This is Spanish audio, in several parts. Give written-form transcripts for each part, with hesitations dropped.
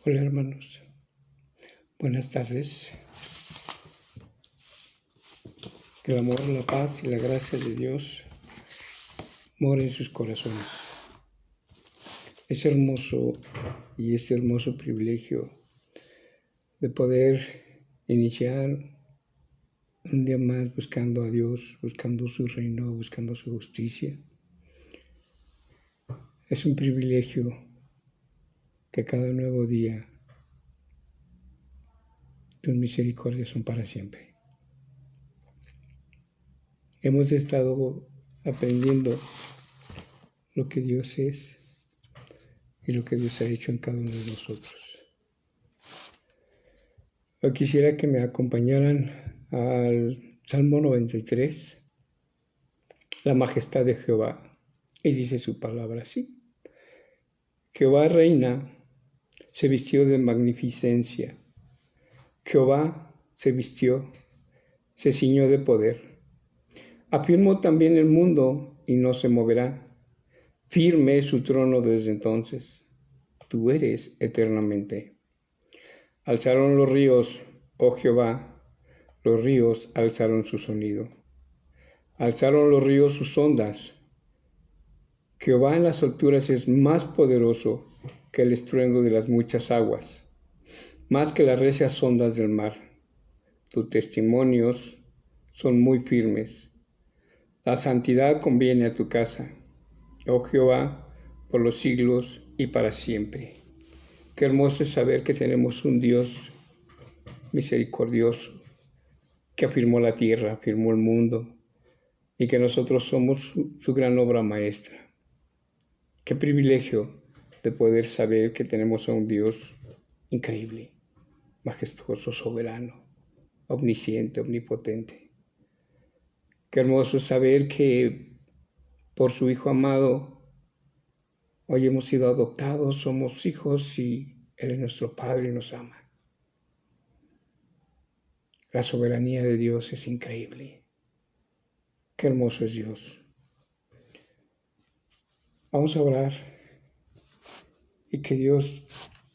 Hola hermanos, buenas tardes. Que el amor, la paz y la gracia de Dios moren en sus corazones. Es hermoso y este hermoso privilegio de poder iniciar un día más buscando a Dios, buscando su reino, buscando su justicia. Es un privilegio que cada nuevo día tus misericordias son para siempre. Hemos estado aprendiendo lo que Dios es y lo que Dios ha hecho en cada uno de nosotros. Yo quisiera que me acompañaran al Salmo 93, la majestad de Jehová, y dice su palabra así: Jehová reina, se vistió de magnificencia. Jehová se vistió, se ciñó de poder. Afirmó también el mundo y no se moverá. Firme es su trono desde entonces. Tú eres eternamente. Alzaron los ríos, oh Jehová, los ríos alzaron su sonido. Alzaron los ríos sus ondas. Jehová en las alturas es más poderoso que el estruendo de las muchas aguas, más que las recias ondas del mar. Tus testimonios son muy firmes. La santidad conviene a tu casa, oh Jehová, por los siglos y para siempre. Qué hermoso es saber que tenemos un Dios misericordioso, que afirmó la tierra, afirmó el mundo, y que nosotros somos su gran obra maestra. Qué privilegio de poder saber que tenemos a un Dios increíble, majestuoso, soberano, omnisciente, omnipotente. Qué hermoso saber que por su Hijo amado hoy hemos sido adoptados, somos hijos y Él es nuestro Padre y nos ama. La soberanía de Dios es increíble. Qué hermoso es Dios. Vamos a orar y que Dios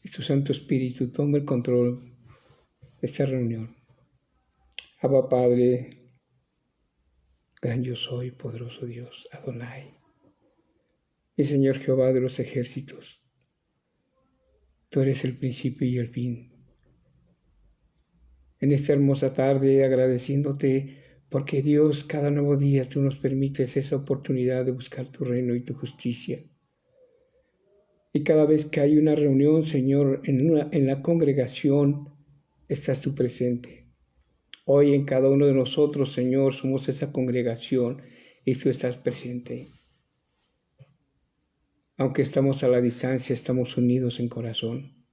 y su Santo Espíritu tome el control de esta reunión. Abba Padre, gran yo soy, poderoso Dios, Adonai, y Señor Jehová de los ejércitos, tú eres el principio y el fin. En esta hermosa tarde, agradeciéndote porque Dios, cada nuevo día tú nos permites esa oportunidad de buscar tu reino y tu justicia. Y cada vez que hay una reunión, Señor, en la congregación, estás tú presente. Hoy en cada uno de nosotros, Señor, somos esa congregación y tú estás presente. Aunque estamos a la distancia, estamos unidos en corazón.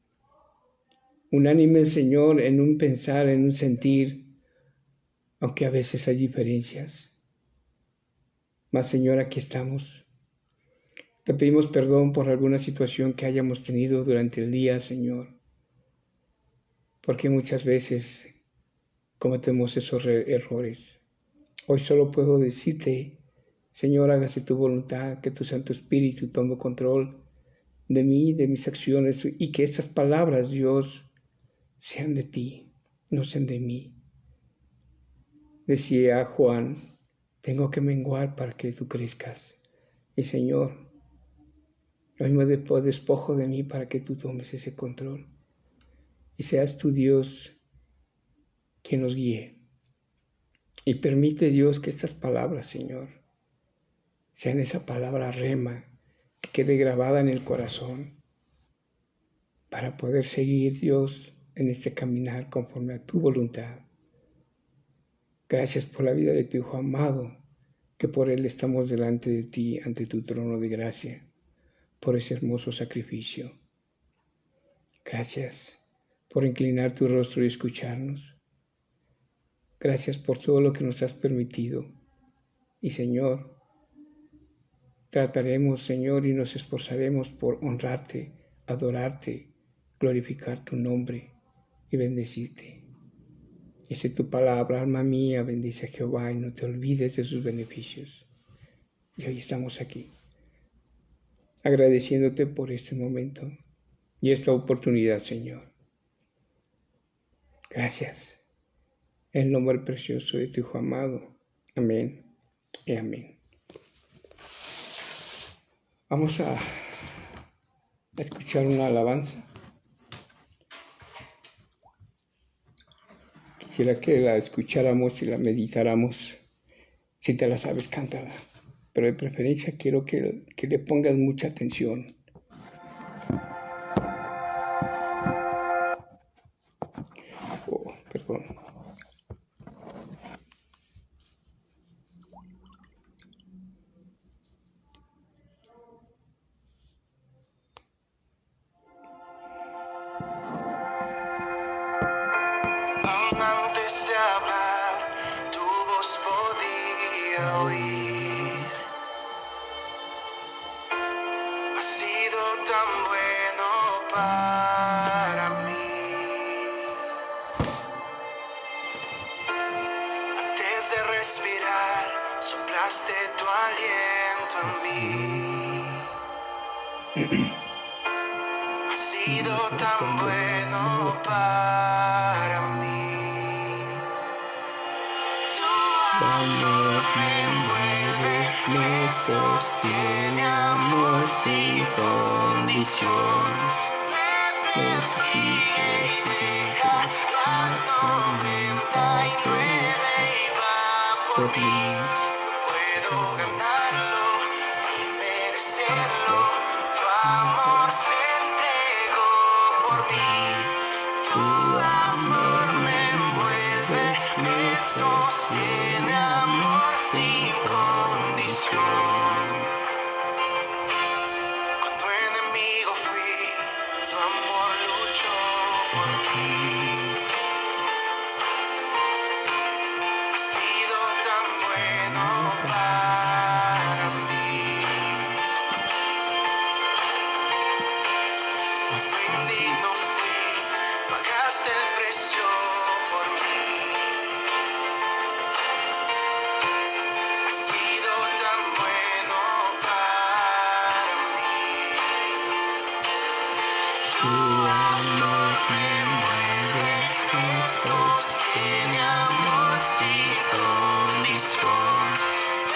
Unánimes, Señor, en un pensar, en un sentir, aunque a veces hay diferencias. Mas, Señor, aquí estamos. Te pedimos perdón por alguna situación que hayamos tenido durante el día, Señor, porque muchas veces cometemos esos errores. Hoy solo puedo decirte, Señor, hágase tu voluntad, que tu Santo Espíritu tome control de mí, de mis acciones, y que estas palabras, Dios, sean de ti, no sean de mí. Decía Juan, tengo que menguar para que tú crezcas. Y Señor, hoy me despojo de mí para que tú tomes ese control. Y seas tu Dios quien nos guíe. Y permite, Dios, que estas palabras, Señor, sean esa palabra rema que quede grabada en el corazón para poder seguir, Dios, en este caminar conforme a tu voluntad. Gracias por la vida de tu Hijo amado, que por Él estamos delante de ti, ante tu trono de gracia, por ese hermoso sacrificio. Gracias por inclinar tu rostro y escucharnos. Gracias por todo lo que nos has permitido. Y Señor, trataremos, Señor, y nos esforzaremos por honrarte, adorarte, glorificar tu nombre y bendecirte. Dice tu palabra, alma mía, bendice a Jehová y no te olvides de sus beneficios. Y hoy estamos aquí, agradeciéndote por este momento, y esta oportunidad, Señor. Gracias. En el nombre precioso de tu Hijo amado. Amén y amén. Vamos a escuchar una alabanza. Quisiera que la escucháramos y la meditáramos. Si te la sabes, cántala. Pero de preferencia quiero que le pongas mucha atención. Oh, perdón. Aún antes de hablar, tu voz podía oír. Has sido tan bueno para mí. Antes de respirar, soplaste tu aliento en mí. Has sido tan bueno para mí. Tu amor me envuelve, me sostiene, amor sin condición. Me persigue, deja las 99 y va por mí. No puedo ganarlo, ni merecerlo. Tu amor se entregó por mí. Tu amor me envuelve, me sostiene, amor sin condición. Cuando enemigo fui, tu amor luchó por ti. Has sido tan bueno para mí. Cuando indigno fui, pagaste el precio por mí. Has sido tan bueno para mí. Tu amor me envuelve, me sostiene, amor sin condición.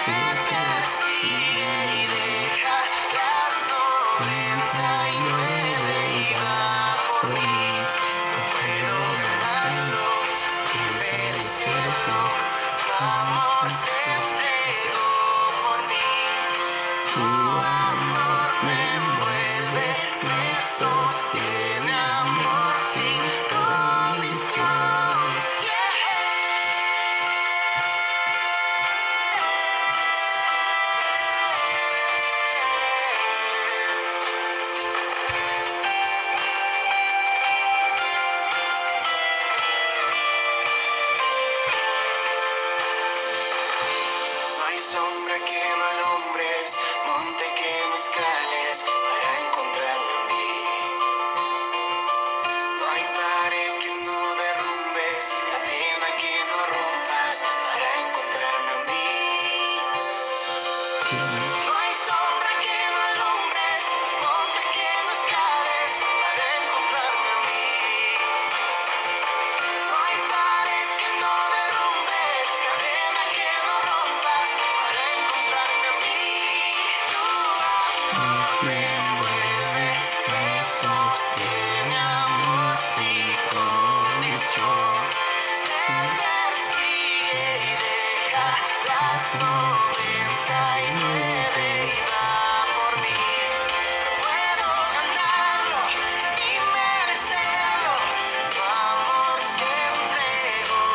Me persigue y deja las 99 y va por mí. No puedo ganarlo, ni merecerlo. Tu amor se entregó por mí. Tu amor me envuelve, me sostiene, amor sin condición. No hay sombra que no alumbres, monte que no escales para encontrarme a mí. No hay pared que no derrumbes, cadena que no rompas para encontrarme a mí. No hay sombra que no alumbres, monte que no escales para encontrarme a mí. No hay pared que no derrumbes, cadena que no rompas para encontrarme a mí. Tu amor me envuelve, me sostiene, amor sin condición. Me persigue y deja las 99 y va por mí. No puedo ganarlo ni merecerlo. Tu amor se entregó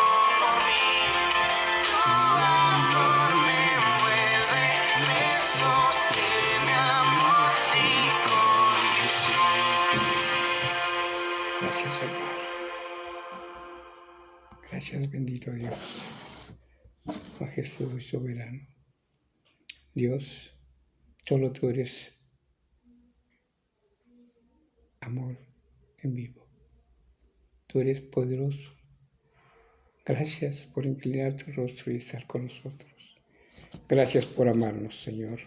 por mí. Tu amor me envuelve, me sostiene, amor sin condición. Gracias, Señor. Gracias, bendito Dios, majestuoso y soberano. Dios, solo tú eres amor en vivo. Tú eres poderoso. Gracias por inclinar tu rostro y estar con nosotros. Gracias por amarnos, Señor.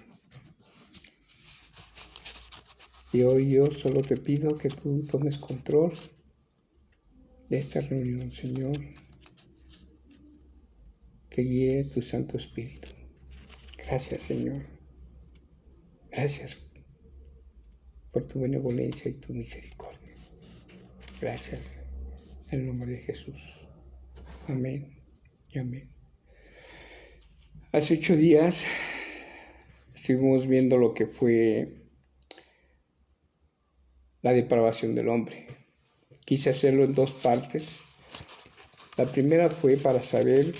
Y hoy yo solo te pido que tú tomes control de esta reunión, Señor, que guíe tu Santo Espíritu. Gracias, Señor. Gracias por tu benevolencia y tu misericordia. Gracias. En el nombre de Jesús. Amén y amén. Hace 8 días estuvimos viendo lo que fue la depravación del hombre. Quise hacerlo en 2 partes. La primera fue para saber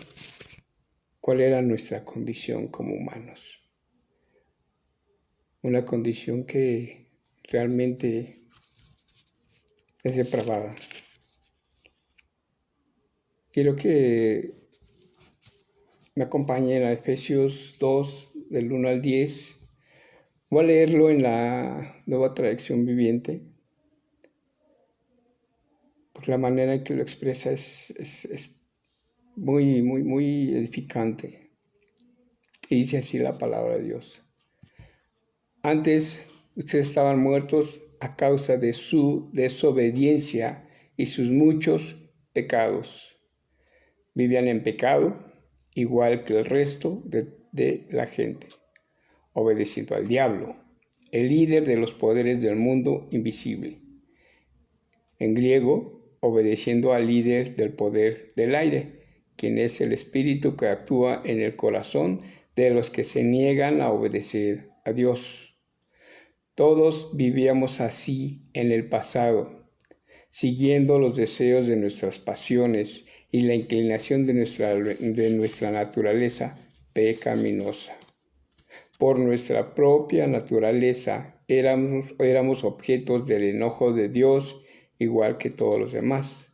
cuál era nuestra condición como humanos. Una condición que realmente es depravada. Quiero que me acompañen a Efesios 2, del 1 al 10. Voy a leerlo en la Nueva Traducción Viviente. Por la manera en que lo expresa es muy edificante. Y dice así la palabra de Dios. Antes ustedes estaban muertos a causa de su desobediencia y sus muchos pecados. Vivían en pecado, igual que el resto de la gente, obedeciendo al diablo, el líder de los poderes del mundo invisible. En griego, obedeciendo al líder del poder del aire, quien es el espíritu que actúa en el corazón de los que se niegan a obedecer a Dios. Todos vivíamos así en el pasado, siguiendo los deseos de nuestras pasiones y la inclinación de nuestra naturaleza pecaminosa. Por nuestra propia naturaleza éramos objetos del enojo de Dios, igual que todos los demás.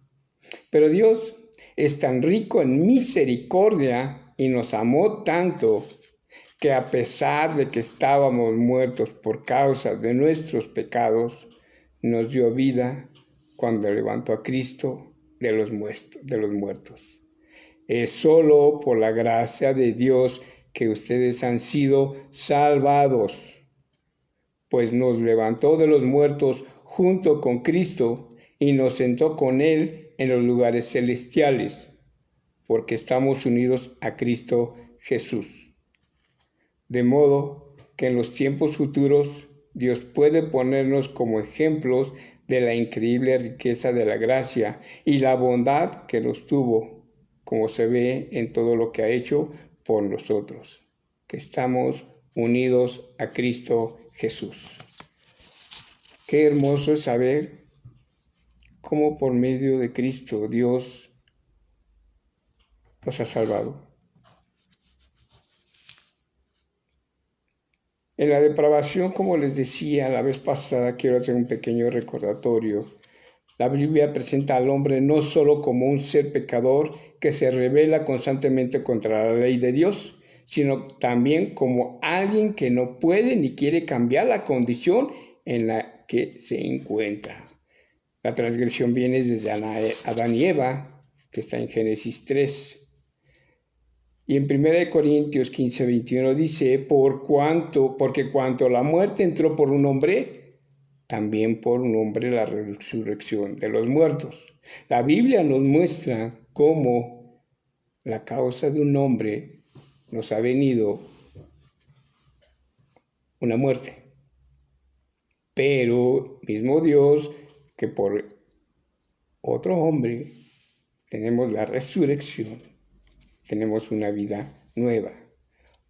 Pero Dios es tan rico en misericordia y nos amó tanto que a pesar de que estábamos muertos por causa de nuestros pecados, nos dio vida cuando levantó a Cristo de los muertos. Es solo por la gracia de Dios que ustedes han sido salvados, pues nos levantó de los muertos junto con Cristo y nos sentó con Él en los lugares celestiales, porque estamos unidos a Cristo Jesús. De modo que en los tiempos futuros Dios puede ponernos como ejemplos de la increíble riqueza de la gracia y la bondad que nos tuvo, como se ve en todo lo que ha hecho por nosotros, que estamos unidos a Cristo Jesús. Qué hermoso es saber cómo por medio de Cristo Dios nos ha salvado. En la depravación, como les decía la vez pasada, quiero hacer un pequeño recordatorio. La Biblia presenta al hombre no solo como un ser pecador que se rebela constantemente contra la ley de Dios, sino también como alguien que no puede ni quiere cambiar la condición en la que se encuentra. La transgresión viene desde Adán y Eva, que está en Génesis 3. Y en 1 Corintios 15, 21 dice, porque cuanto la muerte entró por un hombre, también por un hombre la resurrección de los muertos. La Biblia nos muestra cómo la causa de un hombre nos ha venido una muerte. Pero mismo Dios, que por otro hombre tenemos la resurrección, tenemos una vida nueva.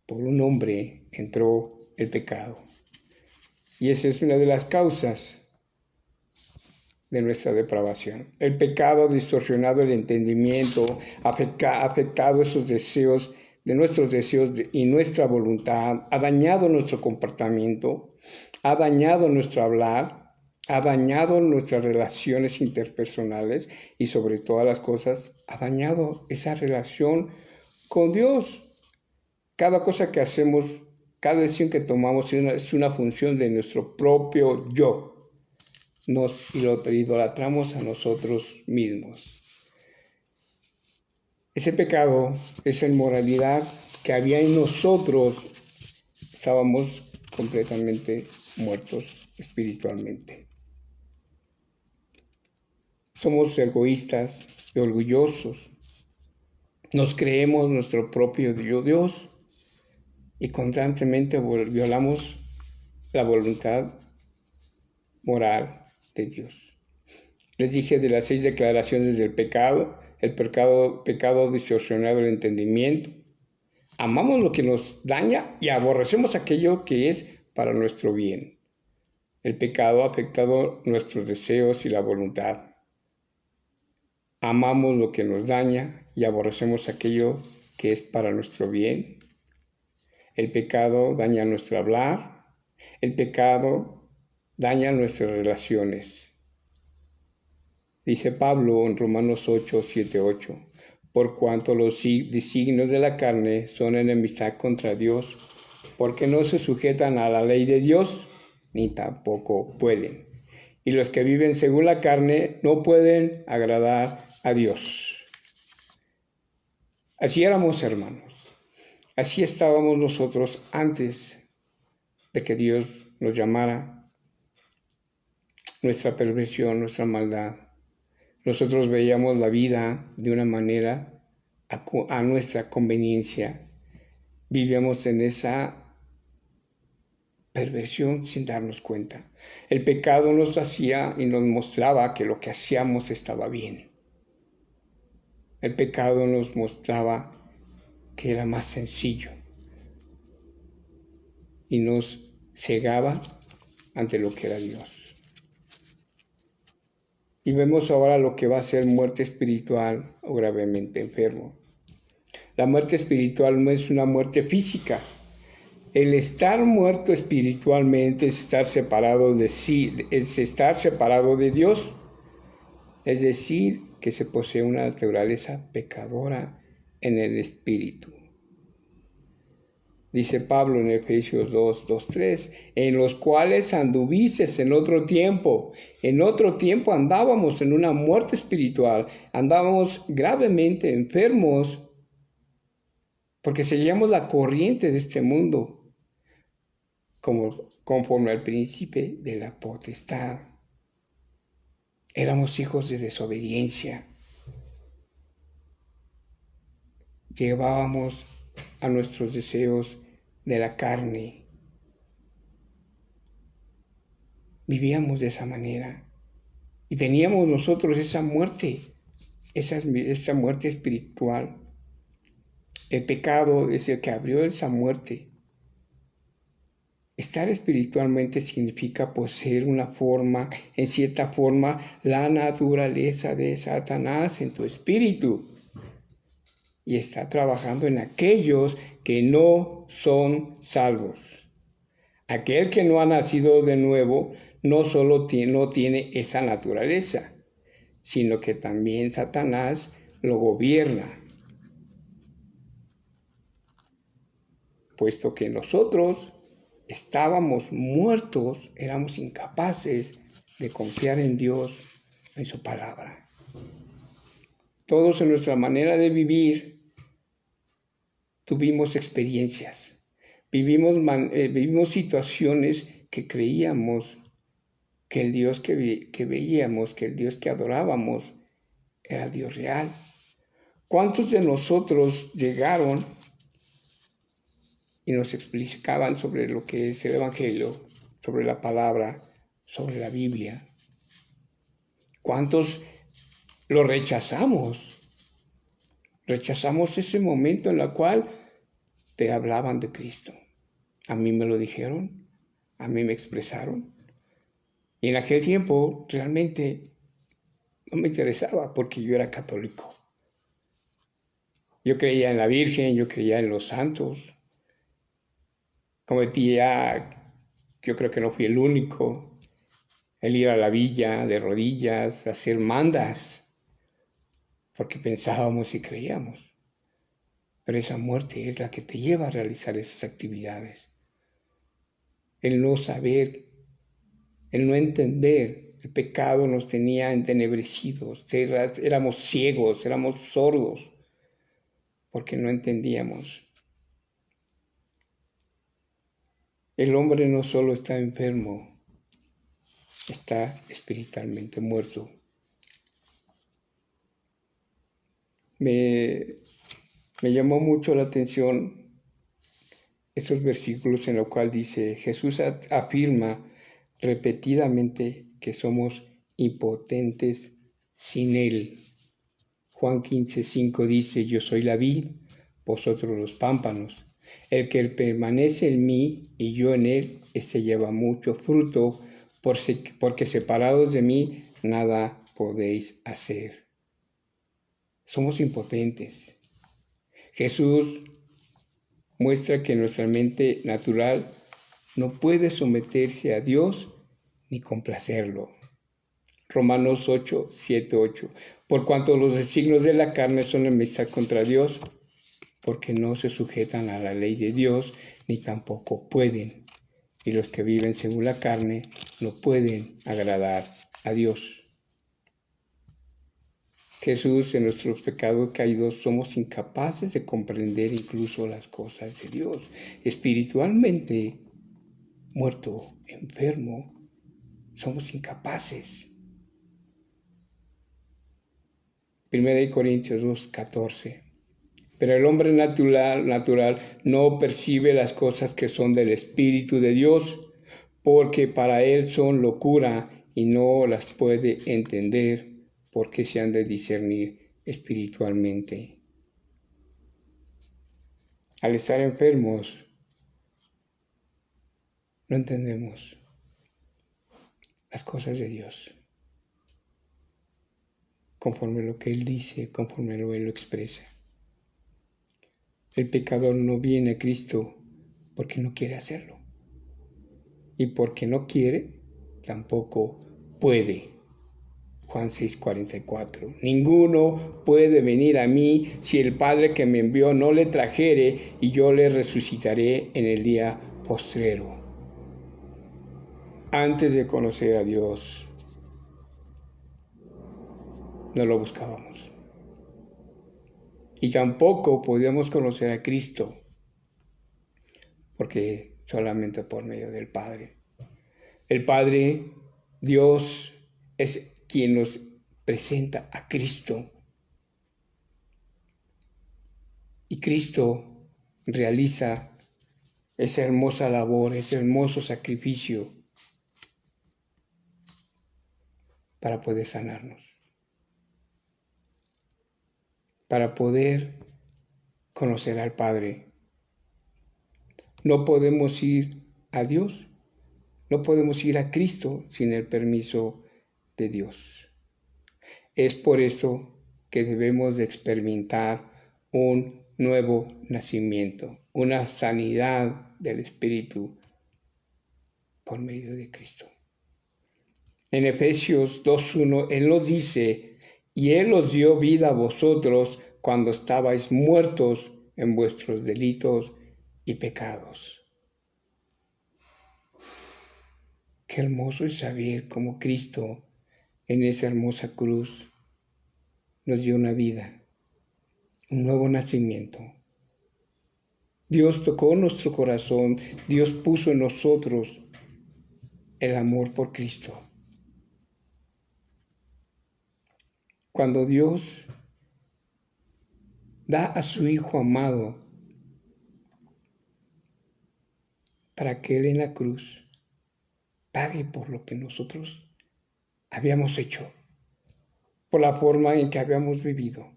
Por un hombre entró el pecado. Y esa es una de las causas de nuestra depravación. El pecado ha distorsionado el entendimiento, ha afectado esos deseos, de nuestros deseos y nuestra voluntad, ha dañado nuestro comportamiento, ha dañado nuestro hablar, ha dañado nuestras relaciones interpersonales y sobre todas las cosas, ha dañado esa relación con Dios. Cada cosa que hacemos, cada decisión que tomamos es una función de nuestro propio yo. Nos idolatramos a nosotros mismos. Ese pecado, esa inmoralidad que había en nosotros, estábamos completamente muertos espiritualmente. Somos egoístas y orgullosos. Nos creemos nuestro propio Dios y constantemente violamos la voluntad moral de Dios. Les dije de las 6 declaraciones del pecado. El pecado distorsionado el entendimiento. Amamos lo que nos daña y aborrecemos aquello que es para nuestro bien. El pecado ha afectado nuestros deseos y la voluntad. Amamos lo que nos daña y aborrecemos aquello que es para nuestro bien. El pecado daña nuestro hablar. El pecado daña nuestras relaciones. Dice Pablo en Romanos 8, 7, 8, por cuanto los designios de la carne son enemistad contra Dios, porque no se sujetan a la ley de Dios, ni tampoco pueden. Y los que viven según la carne no pueden agradar a Dios. Así éramos, hermanos. Así estábamos nosotros antes de que Dios nos llamara. Nuestra perversión, nuestra maldad. Nosotros veíamos la vida de una manera a nuestra conveniencia. Vivíamos en esa perversión sin darnos cuenta. El pecado nos hacía y nos mostraba que lo que hacíamos estaba bien. El pecado nos mostraba que era más sencillo y nos cegaba ante lo que era Dios. Y vemos ahora lo que va a ser muerte espiritual o gravemente enfermo. La muerte espiritual no es una muerte física. El estar muerto espiritualmente es estar separado de sí, es estar separado de Dios. Es decir, que se posee una naturaleza pecadora en el espíritu. Dice Pablo en Efesios 2, 3, en los cuales anduvisteis en otro tiempo. En otro tiempo andábamos en una muerte espiritual, andábamos gravemente enfermos porque seguíamos la corriente de este mundo, conforme al príncipe de la potestad. Éramos hijos de desobediencia. Llevábamos a nuestros deseos de la carne. Vivíamos de esa manera. Y teníamos nosotros esa muerte espiritual. El pecado es el que abrió esa muerte. Estar espiritualmente significa poseer en cierta forma, la naturaleza de Satanás en tu espíritu. Y está trabajando en aquellos que no son salvos. Aquel que no ha nacido de nuevo no solo no tiene esa naturaleza, sino que también Satanás lo gobierna. Puesto que nosotros estábamos muertos, éramos incapaces de confiar en Dios, en su palabra. Todos en nuestra manera de vivir tuvimos experiencias, vivimos situaciones que creíamos que el Dios que veíamos, que el Dios que adorábamos, era el Dios real. ¿Cuántos de nosotros llegaron y nos explicaban sobre lo que es el Evangelio, sobre la palabra, sobre la Biblia? ¿Cuántos lo rechazamos? Rechazamos ese momento en el cual te hablaban de Cristo. A mí me lo dijeron, a mí me expresaron. Y en aquel tiempo realmente no me interesaba porque yo era católico. Yo creía en la Virgen, yo creía en los santos. Cometía, yo creo que no fui el único, el ir a la villa de rodillas, hacer mandas, porque pensábamos y creíamos. Pero esa muerte es la que te lleva a realizar esas actividades. El no saber, el no entender, el pecado nos tenía entenebrecidos, éramos ciegos, éramos sordos, porque no entendíamos. El hombre no solo está enfermo, está espiritualmente muerto. Me llamó mucho la atención estos versículos en los cuales dice, Jesús afirma repetidamente que somos impotentes sin Él. Juan 15:5 dice, yo soy la vid, vosotros los pámpanos. El que permanece en mí y yo en él, ese lleva mucho fruto, porque separados de mí nada podéis hacer. Somos impotentes. Jesús muestra que nuestra mente natural no puede someterse a Dios ni complacerlo. Romanos 8:7-8. Por cuanto los designios de la carne son enemistad contra Dios, porque no se sujetan a la ley de Dios, ni tampoco pueden. Y los que viven según la carne no pueden agradar a Dios. Jesús, en nuestros pecados caídos, somos incapaces de comprender incluso las cosas de Dios. Espiritualmente, muerto, enfermo, somos incapaces. 1 Corintios 2:14. Pero el hombre natural no percibe las cosas que son del Espíritu de Dios, porque para él son locura y no las puede entender, porque se han de discernir espiritualmente. Al estar enfermos, no entendemos las cosas de Dios, conforme a lo que Él dice, conforme a lo que Él lo expresa. El pecador no viene a Cristo porque no quiere hacerlo. Y porque no quiere, tampoco puede. Juan 6:44. Ninguno puede venir a mí si el Padre que me envió no le trajere, y yo le resucitaré en el día postrero. Antes de conocer a Dios, no lo buscábamos. Y tampoco podíamos conocer a Cristo, porque solamente por medio del Padre. El Padre, Dios, es quien nos presenta a Cristo. Y Cristo realiza esa hermosa labor, ese hermoso sacrificio para poder sanarnos, para poder conocer al Padre. No podemos ir a Dios, no podemos ir a Cristo sin el permiso de Dios. Es por eso que debemos de experimentar un nuevo nacimiento, una sanidad del Espíritu por medio de Cristo. En Efesios 2:1, Él nos dice, y Él os dio vida a vosotros cuando estabais muertos en vuestros delitos y pecados. Qué hermoso es saber cómo Cristo en esa hermosa cruz nos dio una vida, un nuevo nacimiento. Dios tocó nuestro corazón, Dios puso en nosotros el amor por Cristo. Cuando Dios da a su Hijo amado para que Él en la cruz pague por lo que nosotros habíamos hecho, por la forma en que habíamos vivido.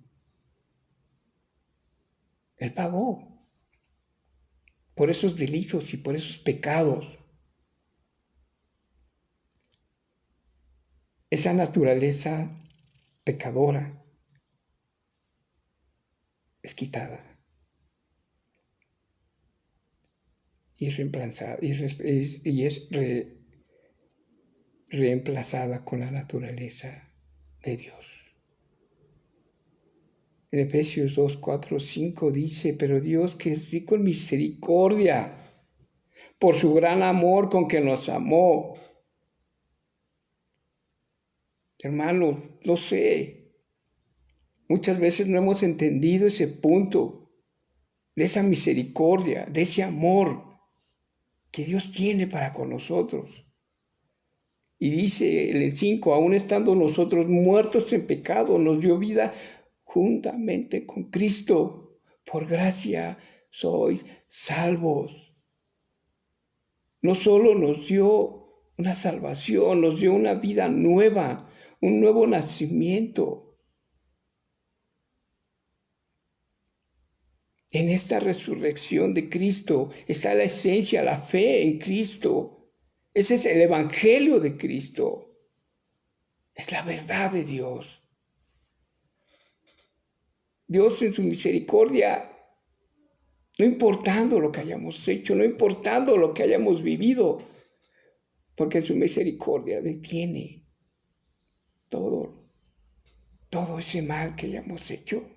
Él pagó por esos delitos y por esos pecados. Esa naturaleza pecadora es quitada y es reemplazada, reemplazada con la naturaleza de Dios. En Efesios 2:4-5 dice, pero Dios, que es rico en misericordia, por su gran amor con que nos amó. Hermanos, no sé, muchas veces no hemos entendido ese punto de esa misericordia, de ese amor que Dios tiene para con nosotros. Y dice en el 5, aún estando nosotros muertos en pecado, nos dio vida juntamente con Cristo. Por gracia sois salvos. No solo nos dio una salvación, nos dio una vida nueva, un nuevo nacimiento. En esta resurrección de Cristo está la esencia, la fe en Cristo. Ese es el evangelio de Cristo. Es la verdad de Dios. Dios en su misericordia, no importando lo que hayamos hecho, no importando lo que hayamos vivido, porque en su misericordia detiene todo ese mal que hayamos hecho.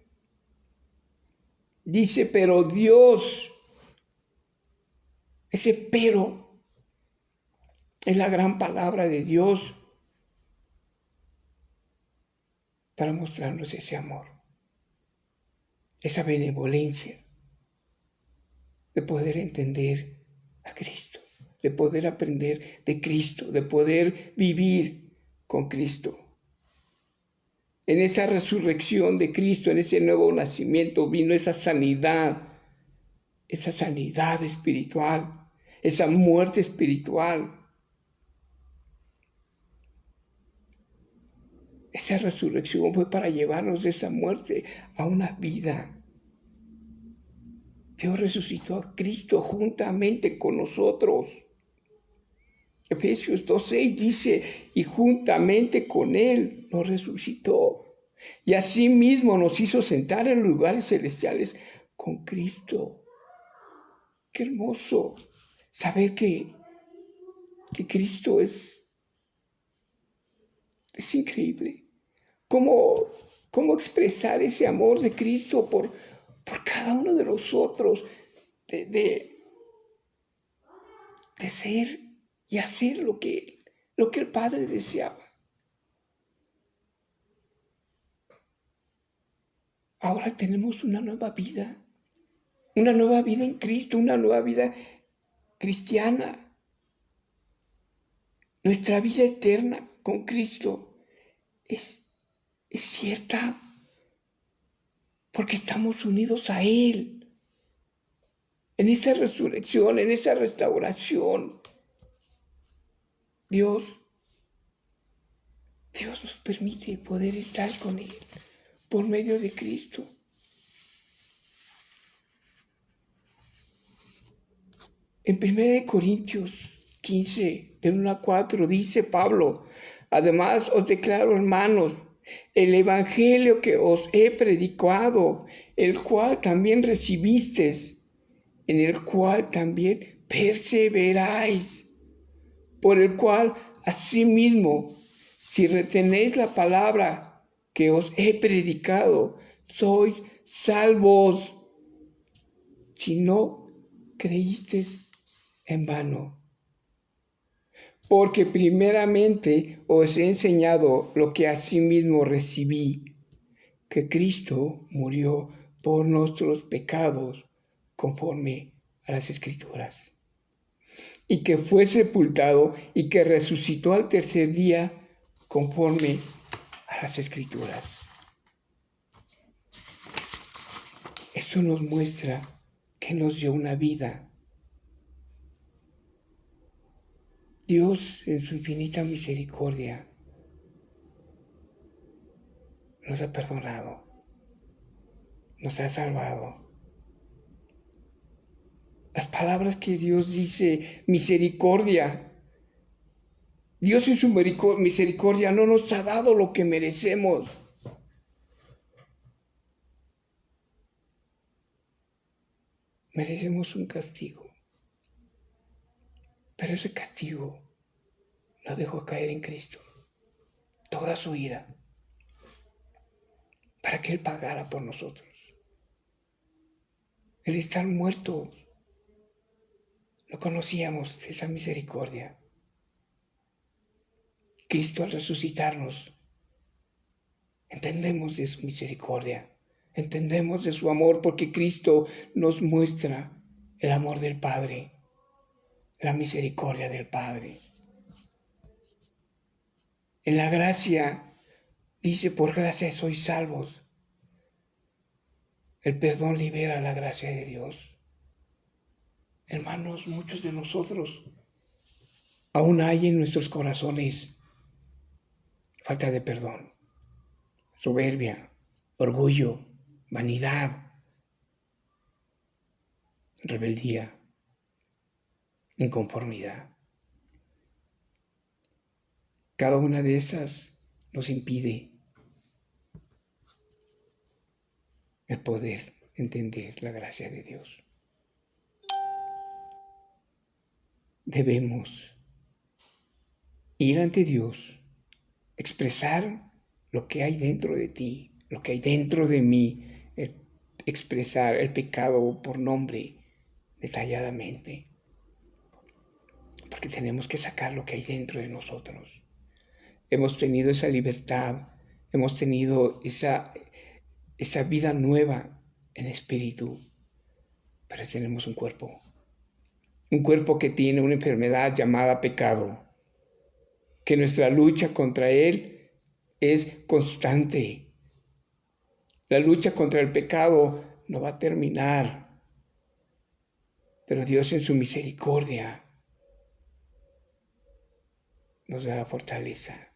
Dice, pero Dios, ese pero es la gran palabra de Dios para mostrarnos ese amor, esa benevolencia de poder entender a Cristo, de poder aprender de Cristo, de poder vivir con Cristo. En esa resurrección de Cristo, en ese nuevo nacimiento, vino esa sanidad espiritual, esa muerte espiritual. Esa resurrección fue para llevarnos de esa muerte a una vida. Dios resucitó a Cristo juntamente con nosotros. Efesios 2:6 dice, y juntamente con Él nos resucitó. Y asimismo nos hizo sentar en lugares celestiales con Cristo. Qué hermoso saber que Cristo es increíble. ¿Cómo expresar ese amor de Cristo por cada uno de nosotros? De ser y hacer lo que el Padre deseaba. Ahora tenemos una nueva vida en Cristo, una nueva vida cristiana. Nuestra vida eterna con Cristo es cierta porque estamos unidos a Él. En esa resurrección, en esa restauración, Dios nos permite poder estar con Él por medio de Cristo. En 1 Corintios 15, del 1 a 4, dice Pablo, además os declaro, hermanos, el evangelio que os he predicado, el cual también recibisteis, en el cual también perseveráis, por el cual asimismo, si retenéis la palabra que os he predicado, sois salvos, si no creísteis en vano. Porque primeramente os he enseñado lo que asimismo recibí, que Cristo murió por nuestros pecados conforme a las Escrituras, y que fue sepultado y que resucitó al tercer día conforme a las Escrituras. Esto nos muestra que nos dio una vida. Dios, en su infinita misericordia, nos ha perdonado, nos ha salvado. Las palabras que Dios dice, misericordia. Dios en su misericordia no nos ha dado lo que merecemos. Merecemos un castigo. Pero ese castigo lo dejó caer en Cristo. Toda su ira. Para que Él pagara por nosotros. El estar muerto. No conocíamos de esa misericordia. Cristo al resucitarnos, entendemos de su misericordia, entendemos de su amor, porque Cristo nos muestra el amor del Padre, la misericordia del Padre. En la gracia, dice, por gracia sois salvos. El perdón libera la gracia de Dios. Hermanos, muchos de nosotros aún hay en nuestros corazones falta de perdón, soberbia, orgullo, vanidad, rebeldía, inconformidad. Cada una de esas nos impide el poder entender la gracia de Dios. Debemos ir ante Dios, expresar lo que hay dentro de ti, lo que hay dentro de mí, expresar el pecado por nombre detalladamente, porque tenemos que sacar lo que hay dentro de nosotros. Hemos tenido esa libertad, hemos tenido esa vida nueva en espíritu, pero tenemos un cuerpo que tiene una enfermedad llamada pecado, que nuestra lucha contra él es constante. La lucha contra el pecado no va a terminar, pero Dios en su misericordia nos da la fortaleza,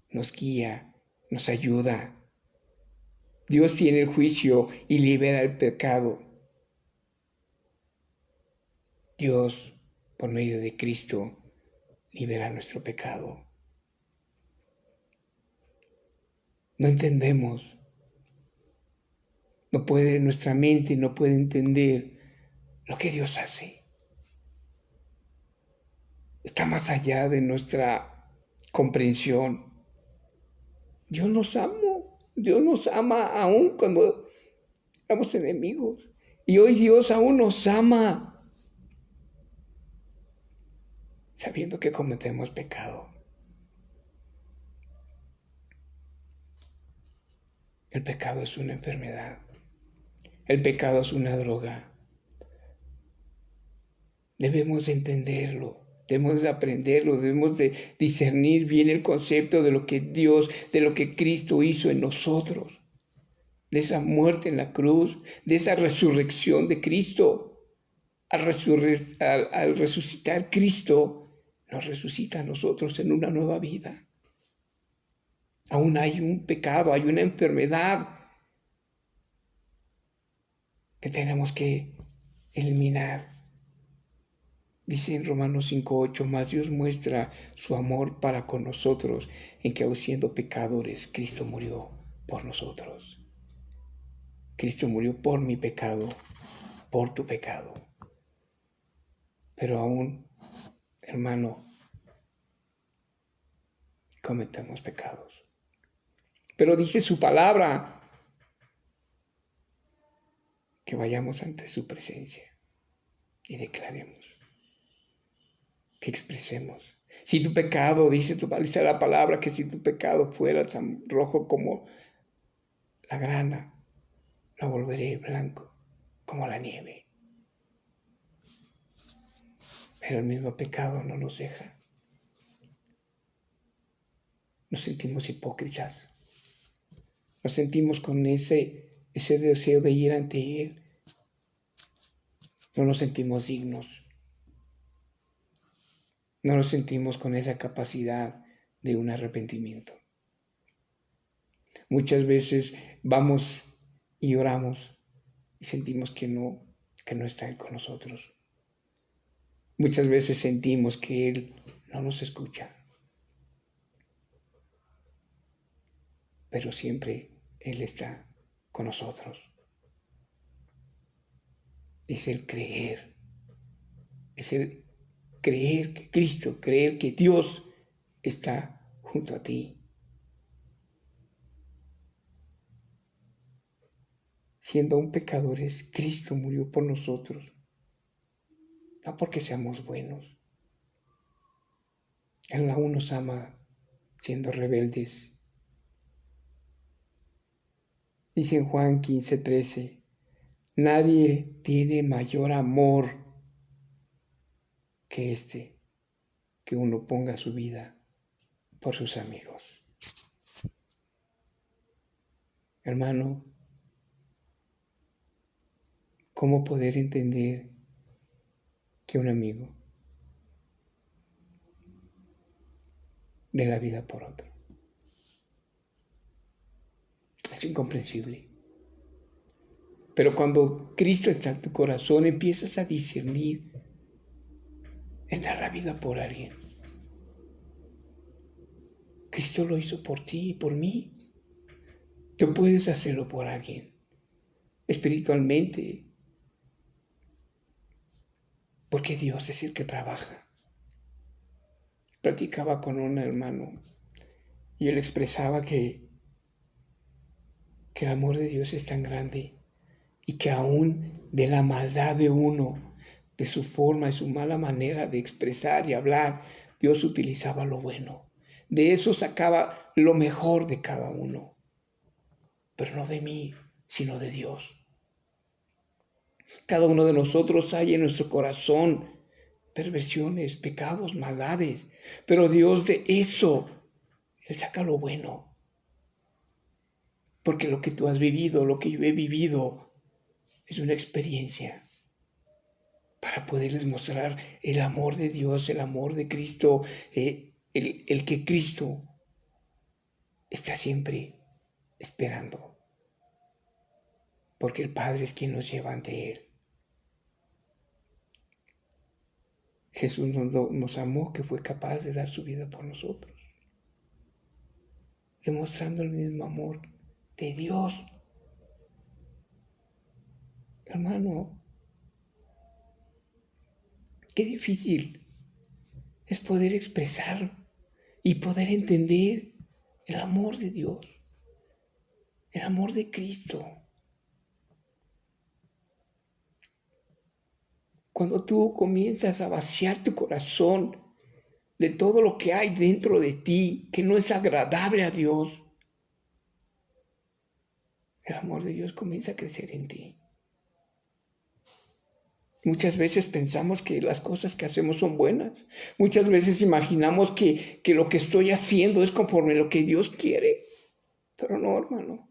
nos guía, nos ayuda. Dios tiene el juicio y libera el pecado. Dios, por medio de Cristo, libera nuestro pecado. No entendemos. Nuestra mente no puede entender lo que Dios hace. Está más allá de nuestra comprensión. Dios nos ama aún cuando éramos enemigos. Y hoy Dios aún nos ama, sabiendo que cometemos pecado. El pecado es una enfermedad. El pecado es una droga. Debemos de entenderlo, debemos de aprenderlo, debemos de discernir bien el concepto de lo que Dios, de lo que Cristo hizo en nosotros, de esa muerte en la cruz, de esa resurrección de Cristo. Al resucitar Cristo, nos resucita a nosotros en una nueva vida. Aún hay un pecado, hay una enfermedad que tenemos que eliminar. Dice en Romanos 5:8, mas Dios muestra su amor para con nosotros, en que aun siendo pecadores, Cristo murió por nosotros. Cristo murió por mi pecado, por tu pecado. Pero aún, hermano, cometemos pecados. Pero dice su palabra que vayamos ante su presencia y declaremos, que expresemos. Si tu pecado, dice la palabra, que si tu pecado fuera tan rojo como la grana, lo volveré blanco como la nieve. Pero el mismo pecado no nos deja. Nos sentimos hipócritas. Nos sentimos con ese deseo de ir ante Él. No nos sentimos dignos. No nos sentimos con esa capacidad de un arrepentimiento. Muchas veces vamos y oramos y sentimos que no está Él con nosotros. Muchas veces sentimos que Él no nos escucha. Pero siempre Él está con nosotros. Es el creer. Es el creer que Cristo, creer que Dios está junto a ti. Siendo aún pecadores, Cristo murió por nosotros. No porque seamos buenos. Él aún nos ama siendo rebeldes. Dice en Juan 15:13, nadie tiene mayor amor que que uno ponga su vida por sus amigos. Hermano, ¿cómo poder entender que un amigo dé la vida por otro? Es incomprensible. Pero cuando Cristo está en tu corazón, empiezas a discernir en dar la vida por alguien. Cristo lo hizo por ti y por mí. Tú puedes hacerlo por alguien, espiritualmente, porque Dios es el que trabaja. Platicaba con un hermano y él expresaba que el amor de Dios es tan grande y que aún de la maldad de uno, de su forma y su mala manera de expresar y hablar, Dios utilizaba lo bueno. De eso sacaba lo mejor de cada uno. Pero no de mí, sino de Dios. Cada uno de nosotros hay en nuestro corazón perversiones, pecados, maldades, pero Dios de eso, Él saca lo bueno. Porque lo que tú has vivido, lo que yo he vivido, es una experiencia para poderles mostrar el amor de Dios, el amor de Cristo, el que Cristo está siempre esperando. Porque el Padre es quien nos lleva ante Él. Jesús nos amó, que fue capaz de dar su vida por nosotros, demostrando el mismo amor de Dios. Hermano, qué difícil es poder expresar y poder entender el amor de Dios, el amor de Cristo. Cuando tú comienzas a vaciar tu corazón de todo lo que hay dentro de ti, que no es agradable a Dios, el amor de Dios comienza a crecer en ti. Muchas veces pensamos que las cosas que hacemos son buenas. Muchas veces imaginamos que lo que estoy haciendo es conforme a lo que Dios quiere. Pero no, hermano.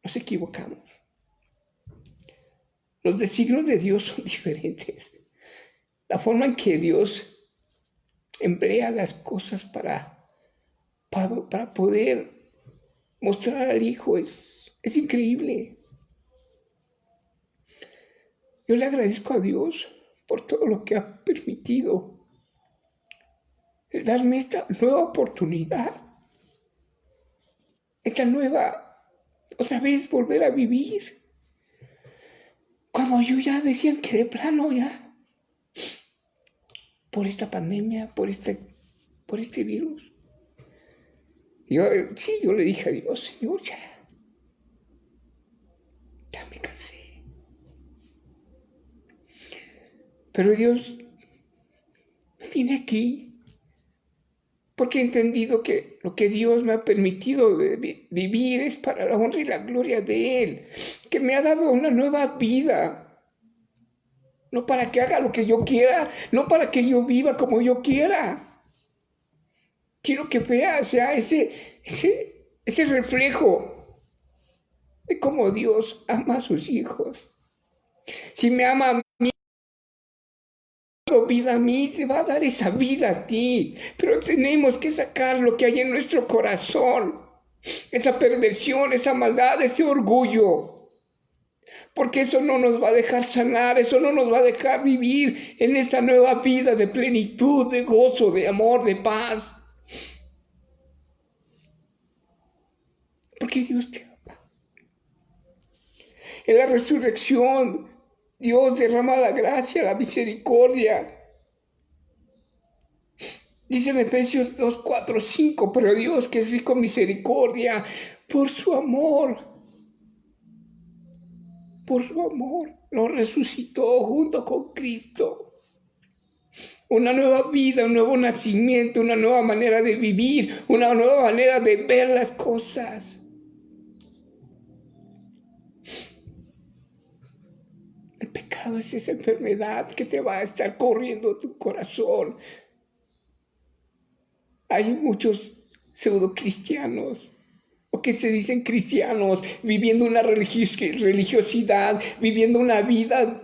Nos equivocamos. Los designios de Dios son diferentes. La forma en que Dios emplea las cosas para poder mostrar al Hijo es increíble. Yo le agradezco a Dios por todo lo que ha permitido, el darme esta nueva oportunidad, esta nueva, otra vez volver a vivir. Cuando yo ya decían que de plano ya, por esta pandemia, por este virus, yo le dije a Dios, Señor, ya me cansé. Pero Dios me tiene aquí porque he entendido que lo que Dios me ha permitido vivir es para la honra y la gloria de Él, que me ha dado una nueva vida, no para que haga lo que yo quiera, no para que yo viva como yo quiera. Quiero que vea ese reflejo de cómo Dios ama a sus hijos. Si me ama a mí, vida a mí, te va a dar esa vida a ti, pero tenemos que sacar lo que hay en nuestro corazón, esa perversión, esa maldad, ese orgullo, porque eso no nos va a dejar sanar, eso no nos va a dejar vivir en esa nueva vida de plenitud, de gozo, de amor, de paz, porque Dios te ama. En la resurrección, Dios derrama la gracia, la misericordia. Dice en Efesios 2, 4, 5, pero Dios, que es rico en misericordia, por su amor, nos resucitó junto con Cristo. Una nueva vida, un nuevo nacimiento, una nueva manera de vivir, una nueva manera de ver las cosas. El pecado es esa enfermedad que te va a estar corriendo tu corazón. Hay muchos pseudo cristianos o que se dicen cristianos, viviendo una religiosidad, viviendo una vida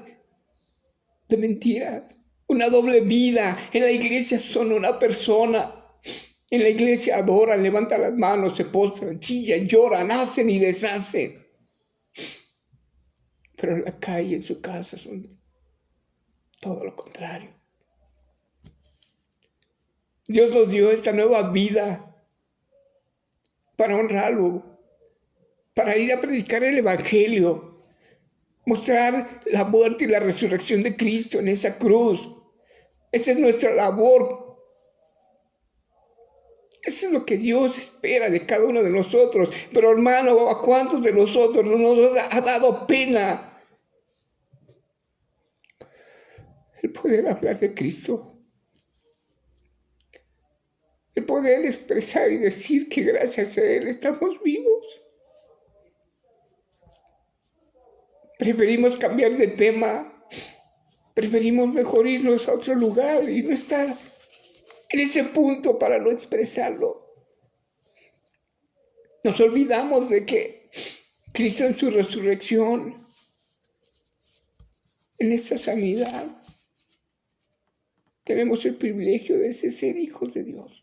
de mentiras, una doble vida. En la iglesia son una persona. En la iglesia adoran, levantan las manos, se postran, chillan, lloran, hacen y deshacen. Pero en la calle, en su casa, son todo lo contrario. Dios nos dio esta nueva vida para honrarlo, para ir a predicar el Evangelio, mostrar la muerte y la resurrección de Cristo en esa cruz. Esa es nuestra labor. Eso es lo que Dios espera de cada uno de nosotros. Pero hermano, ¿a cuántos de nosotros no nos ha dado pena el poder hablar de Cristo? El poder expresar y decir que gracias a Él estamos vivos. Preferimos cambiar de tema. Preferimos mejor irnos a otro lugar y no estar en ese punto para no expresarlo. Nos olvidamos de que Cristo en su resurrección, en esa sanidad, tenemos el privilegio de ser hijos de Dios.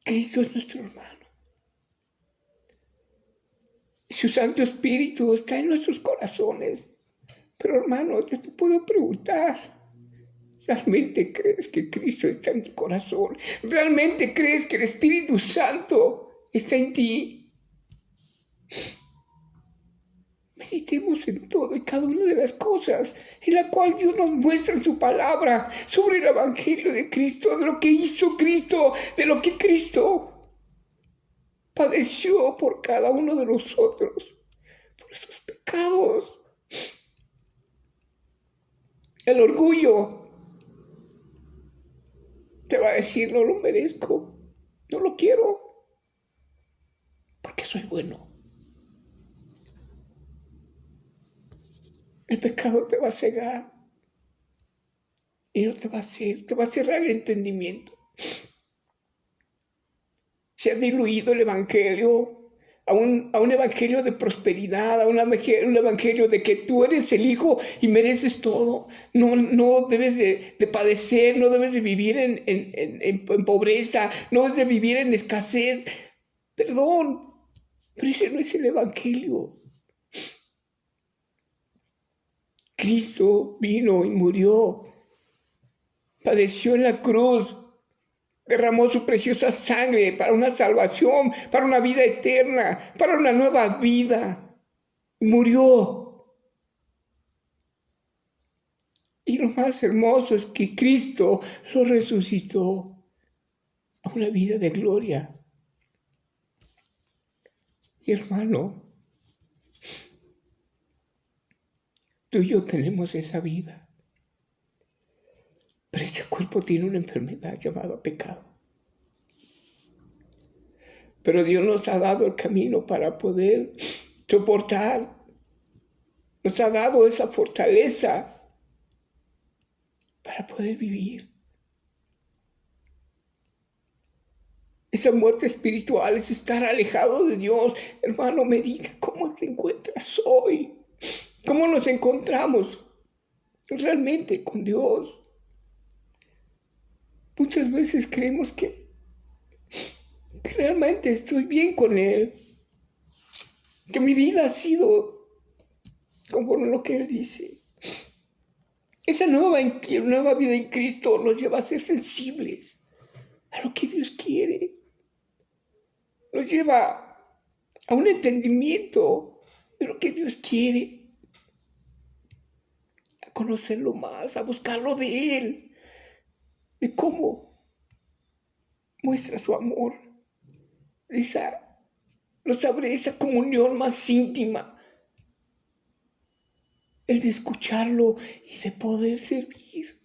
Cristo es nuestro hermano. Su Santo Espíritu está en nuestros corazones. Pero hermano, yo te puedo preguntar, ¿realmente crees que Cristo está en tu corazón? ¿Realmente crees que el Espíritu Santo está en ti? Meditemos en todo y cada una de las cosas en la cual Dios nos muestra en su palabra sobre el Evangelio de Cristo, de lo que hizo Cristo, de lo que Cristo padeció por cada uno de nosotros, por esos pecados. El orgullo te va a decir, no lo merezco, no lo quiero, porque soy bueno. El pecado te va a cegar y no te va a hacer, te va a cerrar el entendimiento. Se ha diluido el Evangelio a un Evangelio de prosperidad, a un Evangelio de que tú eres el Hijo y mereces todo. No debes de padecer, no debes de vivir en pobreza, no debes de vivir en escasez. Perdón, pero ese no es el Evangelio. Cristo vino y murió, padeció en la cruz, derramó su preciosa sangre para una salvación, para una vida eterna, para una nueva vida. Murió. Y lo más hermoso es que Cristo lo resucitó a una vida de gloria. Y hermano, tú y yo tenemos esa vida. Pero este cuerpo tiene una enfermedad llamada pecado. Pero Dios nos ha dado el camino para poder soportar. Nos ha dado esa fortaleza para poder vivir. Esa muerte espiritual es estar alejado de Dios. Hermano, medita cómo te encuentras hoy. ¿Cómo nos encontramos realmente con Dios? Muchas veces creemos que realmente estoy bien con Él, que mi vida ha sido conforme lo que Él dice. Esa nueva vida en Cristo nos lleva a ser sensibles a lo que Dios quiere. Nos lleva a un entendimiento de lo que Dios quiere, a conocerlo más, a buscarlo de Él, de cómo muestra su amor, nos abre esa comunión más íntima, el de escucharlo y de poder servir,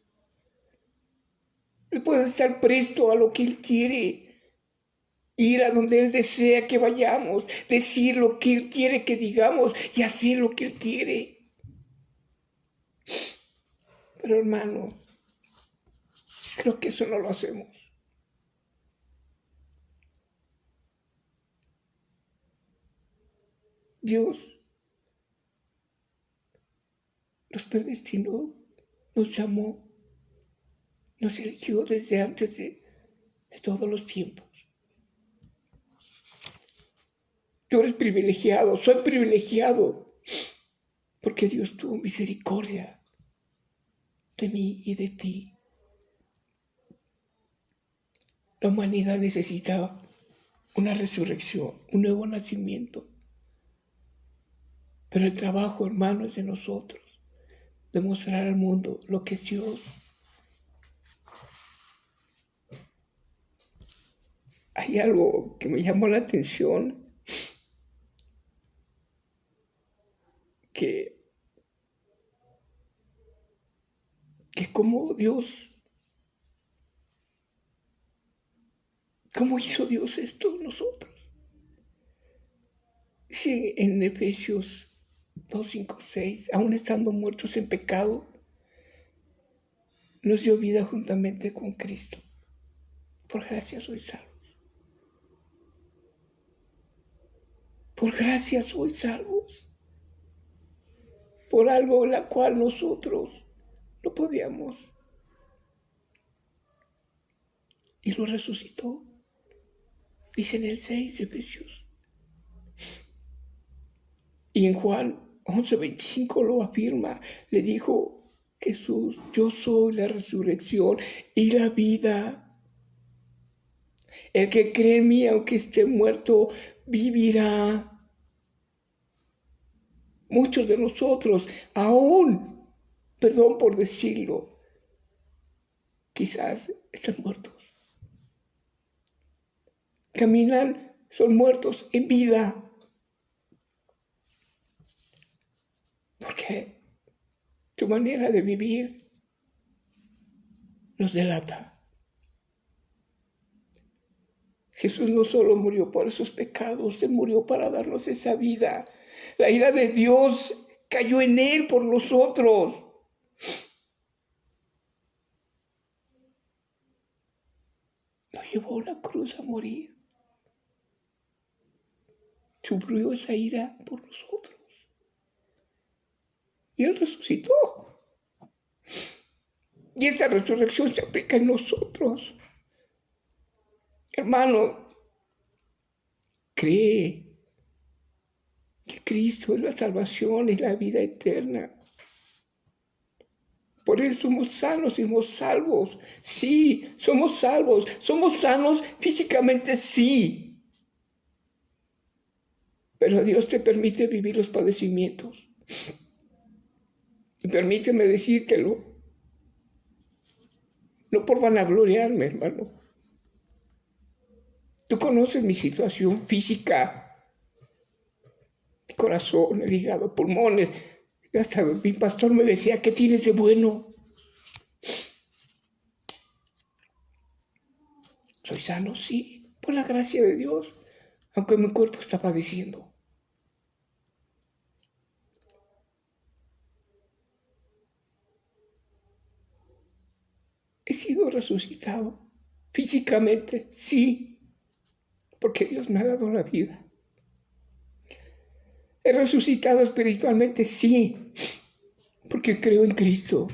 de poder estar presto a lo que Él quiere, ir a donde Él desea que vayamos, decir lo que Él quiere que digamos y hacer lo que Él quiere. Pero hermano, creo que eso no lo hacemos. Dios nos predestinó, nos llamó, nos eligió desde antes de todos los tiempos. Tú eres privilegiado, soy privilegiado, porque Dios tuvo misericordia de mí y de ti. La humanidad necesita una resurrección, un nuevo nacimiento. Pero el trabajo, hermano, es de nosotros, demostrar al mundo lo que es Dios. Hay algo que me llamó la atención, que como Dios, ¿cómo hizo Dios esto en nosotros? Sí, en Efesios 2, 5, 6, aún estando muertos en pecado, nos dio vida juntamente con Cristo. Por gracia sois salvos. Por gracia sois salvos. Por algo en la cual nosotros no podíamos. Y lo resucitó. Dice en el 6 de Efesios. Y en Juan 11:25 lo afirma. Le dijo Jesús: yo soy la resurrección y la vida. El que cree en mí, aunque esté muerto, vivirá. Muchos de nosotros, aún, perdón por decirlo, quizás están muertos. Caminan, son muertos en vida. Porque tu manera de vivir los delata. Jesús no solo murió por esos pecados, Él murió para darnos esa vida. La ira de Dios cayó en Él por nosotros. Lo llevó a la cruz a morir. Sufrió esa ira por nosotros. Y Él resucitó. Y esa resurrección se aplica en nosotros. Hermano, cree que Cristo es la salvación y la vida eterna. Por Él somos sanos y somos salvos. Sí, somos salvos. Somos sanos físicamente, sí. Pero Dios te permite vivir los padecimientos. Y permíteme decírtelo. No por vanagloriarme, hermano. Tú conoces mi situación física, mi corazón, el hígado, pulmones. Hasta mi pastor me decía: ¿qué tienes de bueno? Soy sano, sí, por la gracia de Dios, aunque mi cuerpo está padeciendo. He sido resucitado físicamente, sí, porque Dios me ha dado la vida. He resucitado espiritualmente, sí, porque creo en Cristo.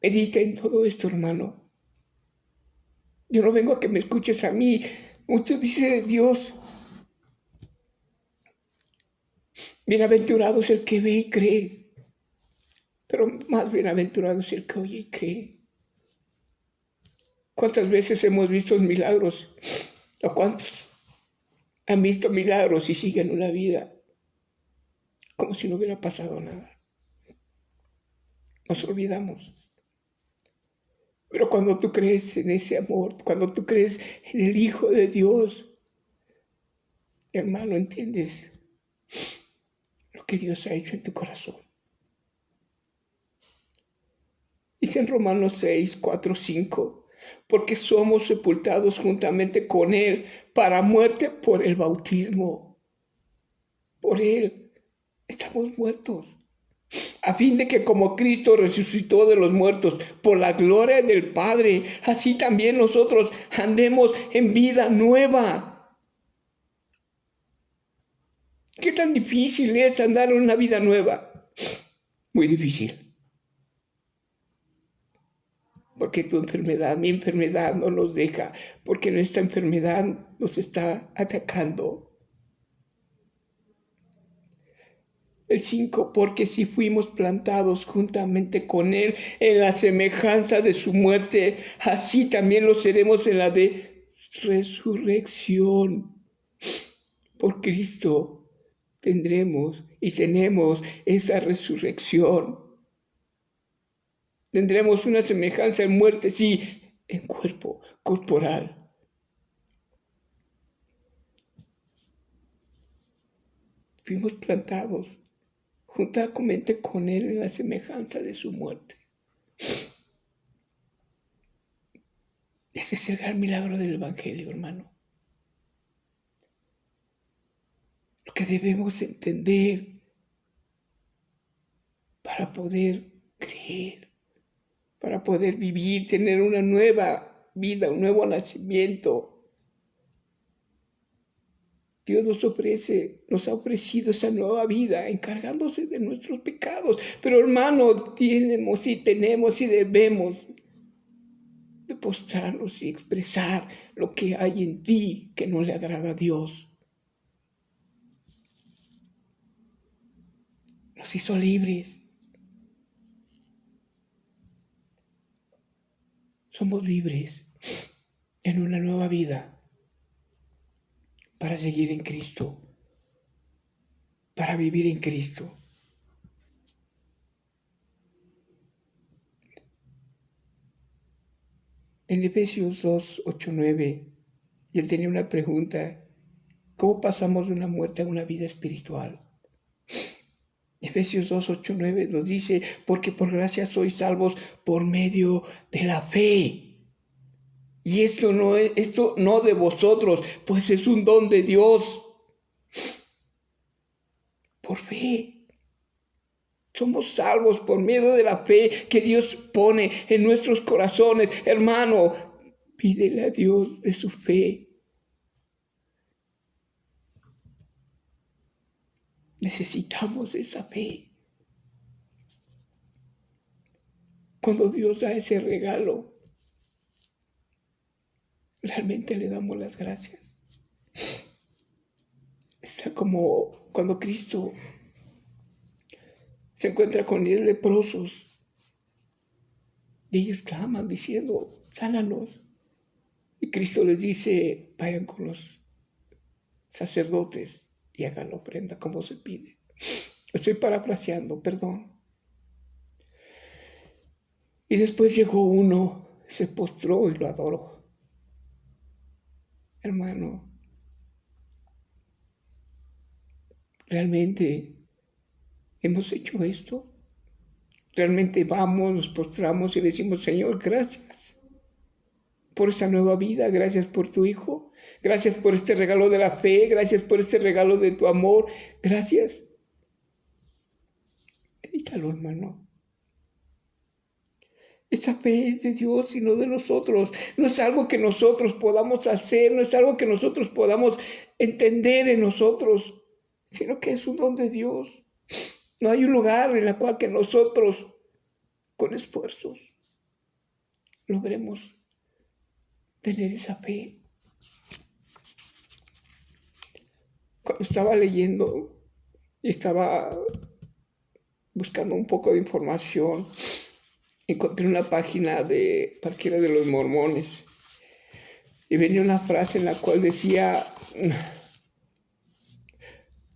Medita en todo esto, hermano. Yo no vengo a que me escuches a mí. Mucho dice Dios: bienaventurado es el que ve y cree, pero más bienaventurado es el que oye y cree. ¿Cuántas veces hemos visto milagros? ¿O cuántos han visto milagros y siguen una vida como si no hubiera pasado nada? Nos olvidamos. Pero cuando tú crees en ese amor, cuando tú crees en el Hijo de Dios, hermano, entiendes lo que Dios ha hecho en tu corazón. Dice en Romanos 6, 4, 5, porque somos sepultados juntamente con Él para muerte por el bautismo. Por Él estamos muertos, a fin de que como Cristo resucitó de los muertos por la gloria del Padre, así también nosotros andemos en vida nueva. ¿Qué tan difícil es andar en una vida nueva? Muy difícil. Porque mi enfermedad no nos deja, porque nuestra enfermedad nos está atacando. El 5, porque si fuimos plantados juntamente con Él en la semejanza de su muerte, así también lo seremos en la de resurrección. Por Cristo tendremos y tenemos esa resurrección. Tendremos una semejanza en muerte, sí, en cuerpo corporal. Fuimos plantados juntamente con Él en la semejanza de su muerte. Ese es el gran milagro del Evangelio, hermano. Lo que debemos entender para poder creer, para poder vivir, tener una nueva vida, un nuevo nacimiento. Dios nos ha ofrecido esa nueva vida, encargándose de nuestros pecados. Pero hermano, tenemos y debemos de postrarnos y expresar lo que hay en ti que no le agrada a Dios. Nos hizo libres. Somos libres en una nueva vida para seguir en Cristo, para vivir en Cristo. En Efesios 2, 8, 9, y él tenía una pregunta: ¿cómo pasamos de una muerte a una vida espiritual? Efesios 2, 8, 9 nos dice: porque por gracia sois salvos por medio de la fe. Y esto no de vosotros, pues es un don de Dios. Por fe. Somos salvos por medio de la fe que Dios pone en nuestros corazones. Hermano, pídele a Dios de su fe. Necesitamos esa fe. Cuando Dios da ese regalo, realmente le damos las gracias. Está como cuando Cristo se encuentra con 10 leprosos y ellos claman diciendo: sánanos. Y Cristo les dice: vayan con los sacerdotes y hagan la ofrenda como se pide. Estoy parafraseando, perdón. Y después llegó uno, se postró y lo adoró. Hermano, ¿realmente hemos hecho esto? ¿Realmente vamos, nos postramos y le decimos: Señor, gracias por esta nueva vida, gracias por tu Hijo, gracias por este regalo de la fe, gracias por este regalo de tu amor, gracias? Medítalo, hermano. Esa fe es de Dios y no de nosotros. No es algo que nosotros podamos hacer, no es algo que nosotros podamos entender en nosotros, sino que es un don de Dios. No hay un lugar en el cual que nosotros, con esfuerzos, logremos tener esa fe. Cuando estaba leyendo y estaba buscando un poco de información, encontré una página de cualquiera de los mormones y venía una frase en la cual decía: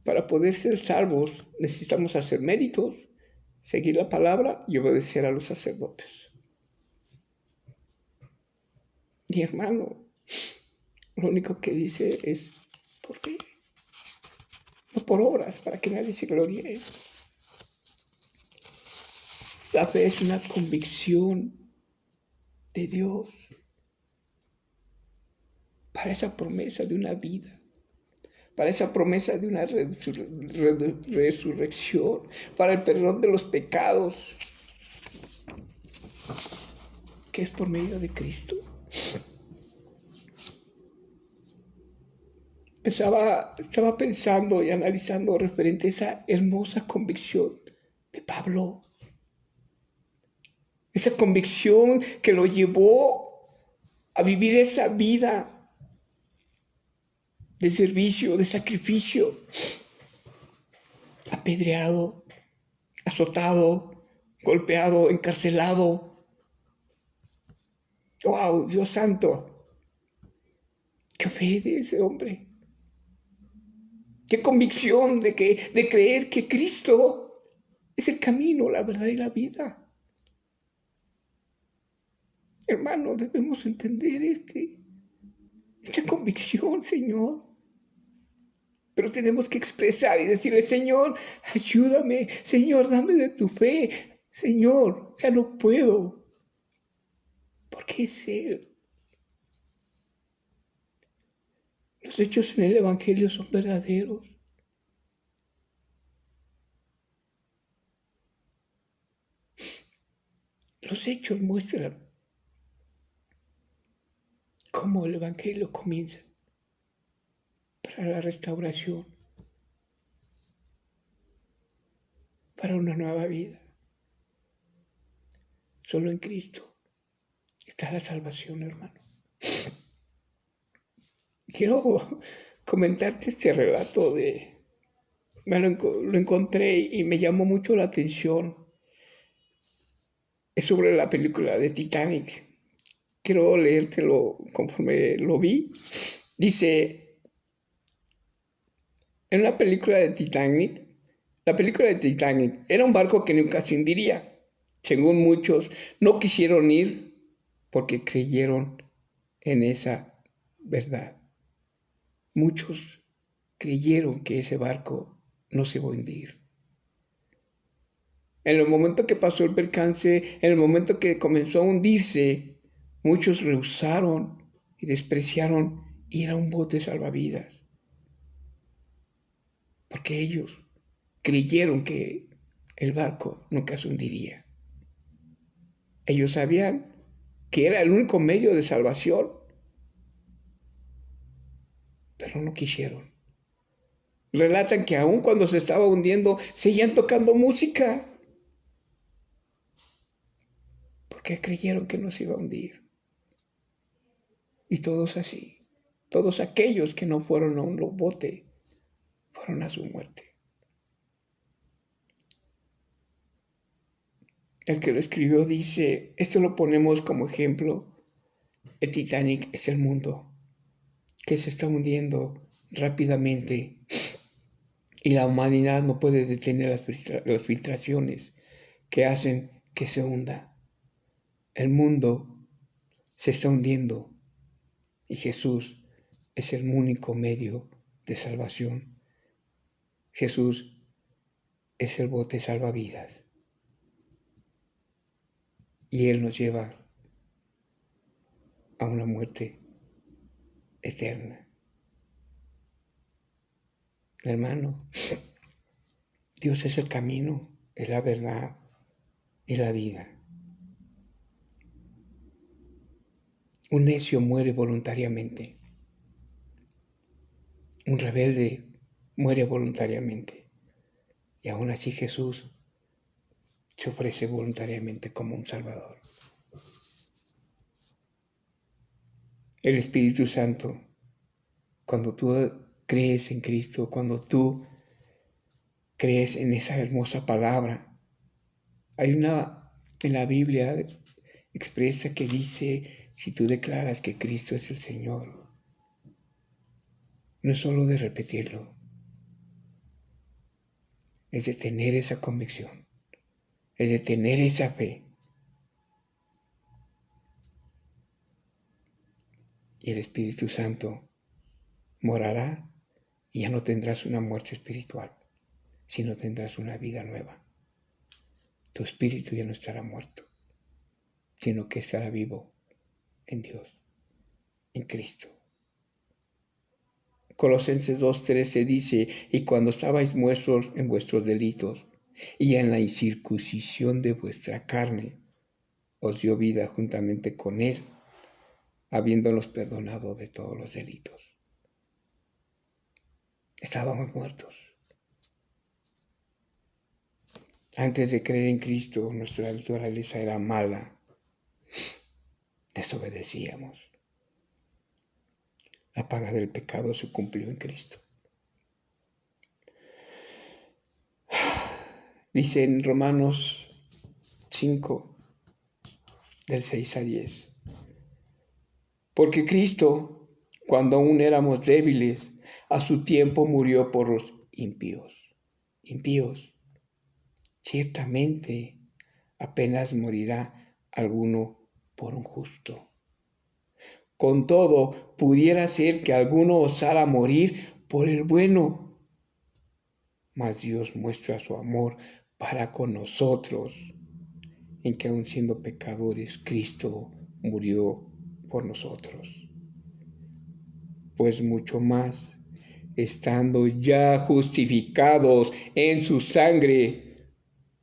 para poder ser salvos necesitamos hacer méritos, seguir la palabra y obedecer a los sacerdotes. Y hermano, lo único que dice es por fe, no por obras, para que nadie se gloríe. La fe es una convicción de Dios para esa promesa de una vida, para esa promesa de una resurrección, para el perdón de los pecados, que es por medio de Cristo. estaba pensando y analizando referente a esa hermosa convicción de Pablo. Esa convicción que lo llevó a vivir esa vida de servicio, de sacrificio, apedreado, azotado, golpeado, encarcelado. ¡Wow! Dios santo. ¡Qué fe de ese hombre! ¡Qué convicción de creer que Cristo es el camino, la verdad y la vida! Hermano, debemos entender esta convicción, Señor. Pero tenemos que expresar y decirle, Señor, ayúdame, Señor, dame de tu fe, Señor, ya no puedo. Porque es Él. Los hechos en el Evangelio son verdaderos. Los hechos muestran cómo el Evangelio comienza para la restauración, para una nueva vida. Solo en Cristo está la salvación, hermano. Quiero comentarte este relato lo encontré y me llamó mucho la atención. Es sobre la película de Titanic. Quiero leértelo conforme lo vi. Dice, en la película de Titanic, era un barco que nunca se hundiría. Según muchos, no quisieron ir porque creyeron en esa verdad. Muchos creyeron que ese barco no se iba a hundir. En el momento que pasó el percance, en el momento que comenzó a hundirse, muchos rehusaron y despreciaron ir a un bote salvavidas. Porque ellos creyeron que el barco nunca se hundiría. Ellos sabían que era el único medio de salvación, pero no quisieron. Relatan que aun cuando se estaba hundiendo, seguían tocando música, porque creyeron que no se iba a hundir. Y todos así, todos aquellos que no fueron a un bote, fueron a su muerte. El que lo escribió dice, esto lo ponemos como ejemplo, el Titanic es el mundo que se está hundiendo rápidamente y la humanidad no puede detener las filtraciones que hacen que se hunda. El mundo se está hundiendo y Jesús es el único medio de salvación. Jesús es el bote salvavidas y Él nos lleva a una muerte eterna. Hermano, Dios es el camino, es la verdad y la vida. Un necio muere voluntariamente. Un rebelde muere voluntariamente. Y aún así Jesús se ofrece voluntariamente como un Salvador. El Espíritu Santo, cuando tú crees en Cristo, cuando tú crees en esa hermosa palabra, hay una en la Biblia expresa que dice, si tú declaras que Cristo es el Señor, no es solo de repetirlo, es de tener esa convicción, es de tener esa fe. Y el Espíritu Santo morará y ya no tendrás una muerte espiritual, sino tendrás una vida nueva. Tu espíritu ya no estará muerto, sino que estará vivo en Dios, en Cristo. Colosenses 2:13 dice, y cuando estabais muertos en vuestros delitos y en la incircuncisión de vuestra carne, os dio vida juntamente con Él, habiéndolos perdonado de todos los delitos. Estábamos muertos. Antes de creer en Cristo, nuestra naturaleza era mala. Desobedecíamos. La paga del pecado se cumplió en Cristo. Dice en Romanos 5, del 6 a 10. Porque Cristo, cuando aún éramos débiles, a su tiempo murió por los impíos. Impíos. Ciertamente, apenas morirá alguno por un justo. Con todo, pudiera ser que alguno osara morir por el bueno. Mas Dios muestra su amor para con nosotros, en que aun siendo pecadores, Cristo murió por nosotros. Pues mucho más, estando ya justificados en su sangre,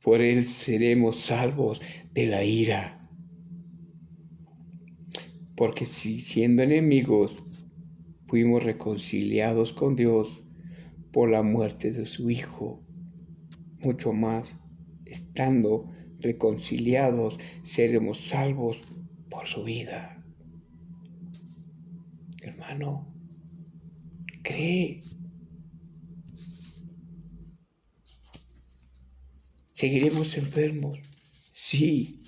por él seremos salvos de la ira. Porque si siendo enemigos fuimos reconciliados con Dios por la muerte de su Hijo, mucho más, estando reconciliados, seremos salvos por su vida. Hermano, cree. ¿Seguiremos enfermos? Sí.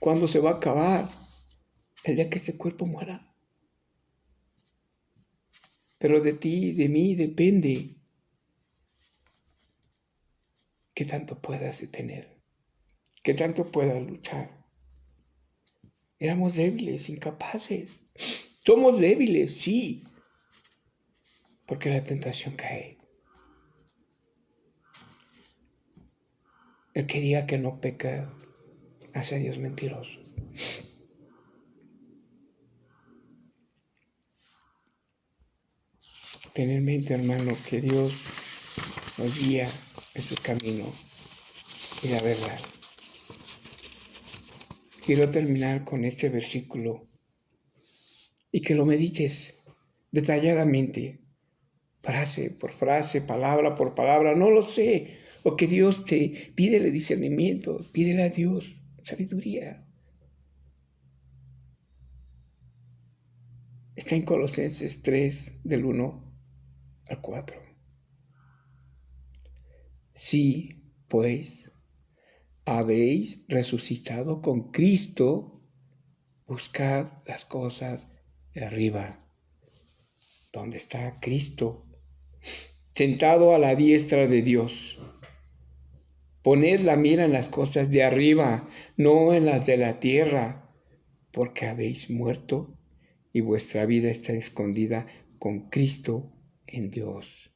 ¿Cuándo se va a acabar? El día que este cuerpo muera. Pero de ti y de mí depende qué tanto puedas detener, qué tanto puedas luchar. Éramos débiles, incapaces. Somos débiles, sí, porque la tentación cae. El que diga que no peca, hace a Dios mentiroso. Ten en mente, hermano, que Dios nos guía en su camino y la verdad. Quiero terminar con este versículo y que lo medites detalladamente, frase por frase, palabra por palabra, no lo sé. O que Dios te pídele discernimiento, pídele a Dios sabiduría. Está en Colosenses 3, del 1 al 4. Sí, pues, habéis resucitado con Cristo, buscad las cosas de arriba, donde está Cristo, sentado a la diestra de Dios. Poned la mira en las cosas de arriba, no en las de la tierra, porque habéis muerto y vuestra vida está escondida con Cristo en Dios.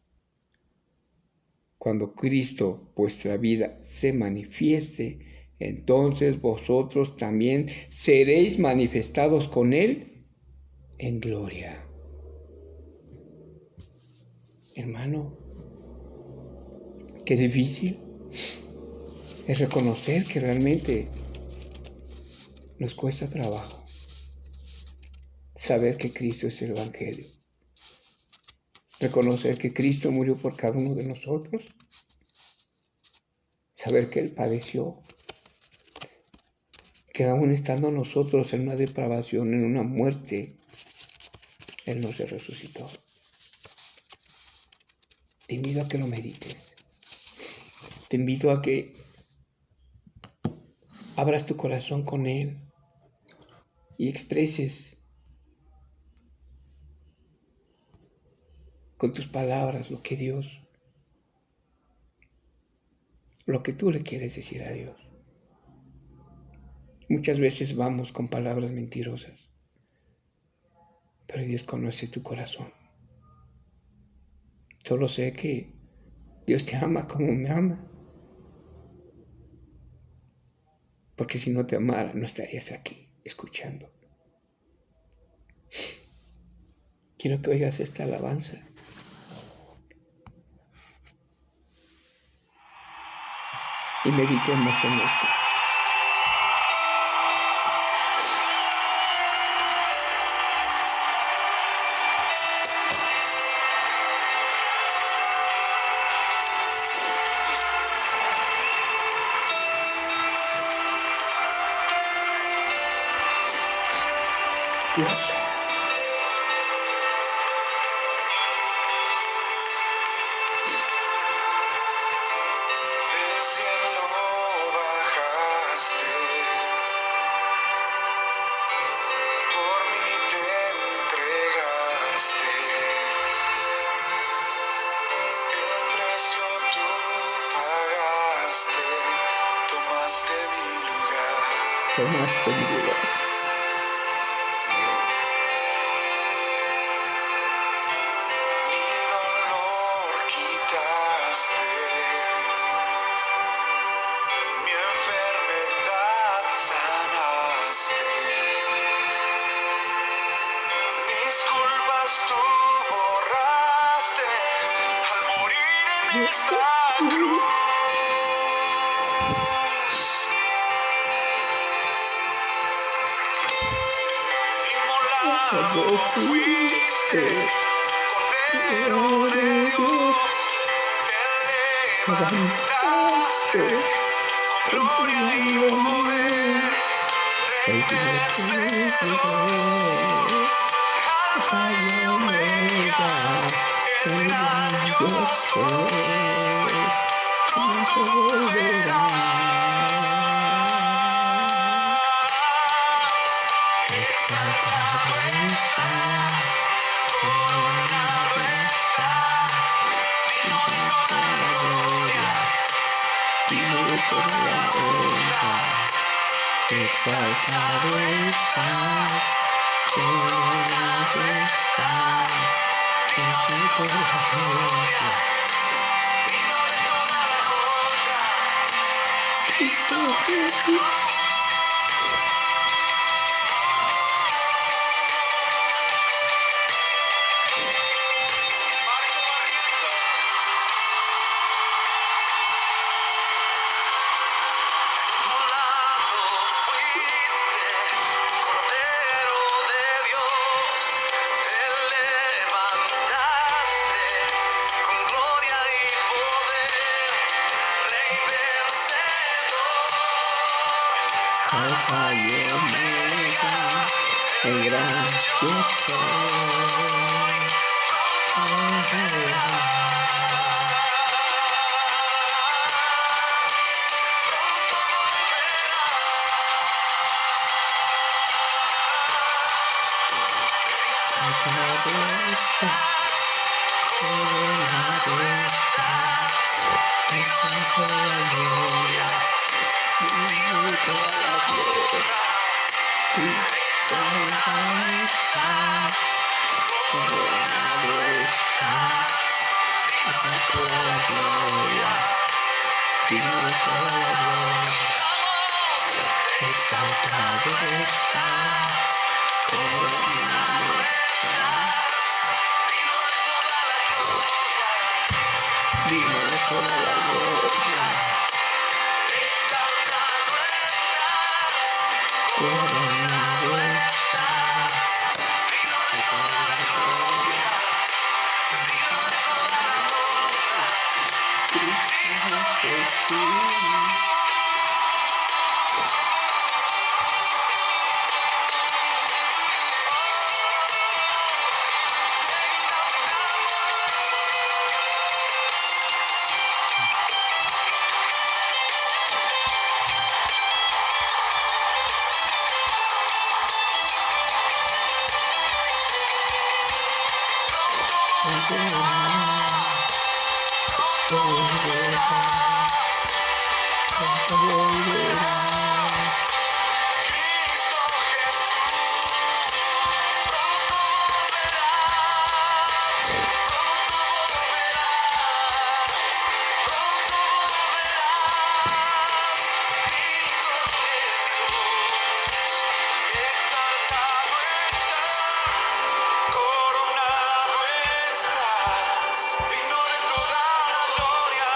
Cuando Cristo, vuestra vida, se manifieste, entonces vosotros también seréis manifestados con Él en gloria. Hermano, qué difícil es reconocer que realmente nos cuesta trabajo saber que Cristo es el Evangelio. Reconocer que Cristo murió por cada uno de nosotros. Saber que Él padeció. Que aún estando nosotros en una depravación, en una muerte, Él no se resucitó. Te invito a que lo medites. Te invito a que abras tu corazón con Él y expreses con tus palabras lo que tú le quieres decir a Dios. Muchas veces vamos con palabras mentirosas, pero Dios conoce tu corazón. Solo sé que Dios te ama como me ama. Porque si no te amara, no estarías aquí escuchando. Quiero que oigas esta alabanza. Y meditemos en esto. Dios. Del cielo bajaste, por mí te entregaste, el precio tú pagaste, tomaste mi lugar. Tomaste mi lugar. Mi dolor quitaste, mi enfermedad sanaste, mis culpas tú borraste al morir en esa cruz. Inmolado fuiste, Cordero de Dios, te levantaste con gloria y poder, Rey vencedor, Alfa y Omega, el gran yo soy, pronto volverás, exaltado estás, coronado estás, digno de toda la gloria, digno de toda la honra. Exaltado estás, coronado estás, digno de toda la gloria, digno de toda la honra. Cristo Jesús. Alfa y Omega, el gran yo soy, pronto volverás, pronto volverás. Exaltado estás, coronado estás, digno de toda la gloria, digno de toda la gloria. Exaltado estás, coronado estás, digno de toda la gloria, digno de toda la gloria. Exaltado estás, coronado estás, digno de toda la gloria. Exaltado estás, coronado estás, digno de toda la gloria, digno de toda la honra. Cristo Jesús. Pronto volverás, Cristo Jesús, pronto volverás, pronto volverás, pronto volverás, Cristo Jesús, exaltado estás, coronado estás, digno de toda la gloria,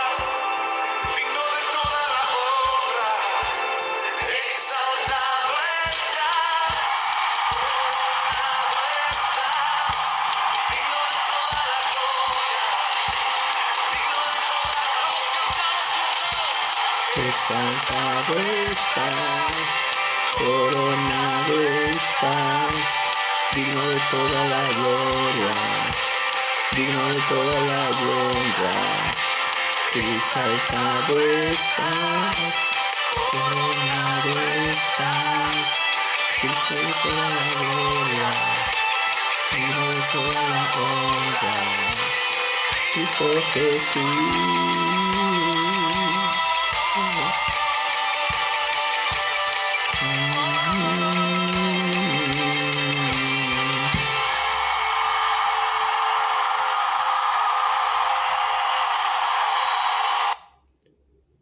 digno de toda la honra. Exaltado estás, coronado estás, digno de toda la gloria, digno de toda la emoción. Exaltado estás, coronado estás, digno de toda la gloria, digno de toda la gloria, exaltado estás, coronado estás, digno de toda la gloria, digno de toda la honra, Cristo Jesús.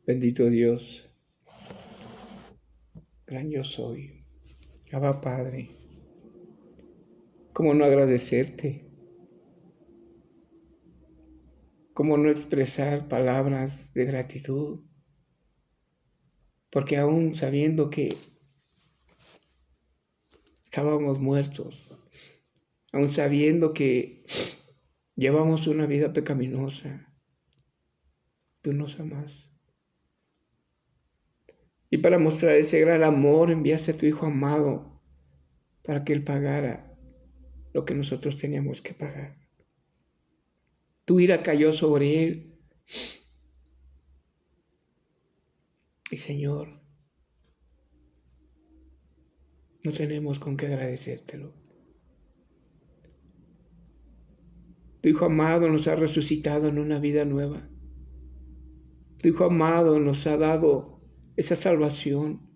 Bendito Dios, gran yo soy, Abba Padre, ¿cómo no agradecerte? ¿Cómo no expresar palabras de gratitud? Porque aún sabiendo que estábamos muertos, aún sabiendo que llevamos una vida pecaminosa, tú nos amas. Y para mostrar ese gran amor enviaste a tu Hijo amado para que Él pagara lo que nosotros teníamos que pagar. Tu ira cayó sobre Él. Y Señor, no tenemos con qué agradecértelo. Tu Hijo amado nos ha resucitado en una vida nueva. Tu Hijo amado nos ha dado esa salvación.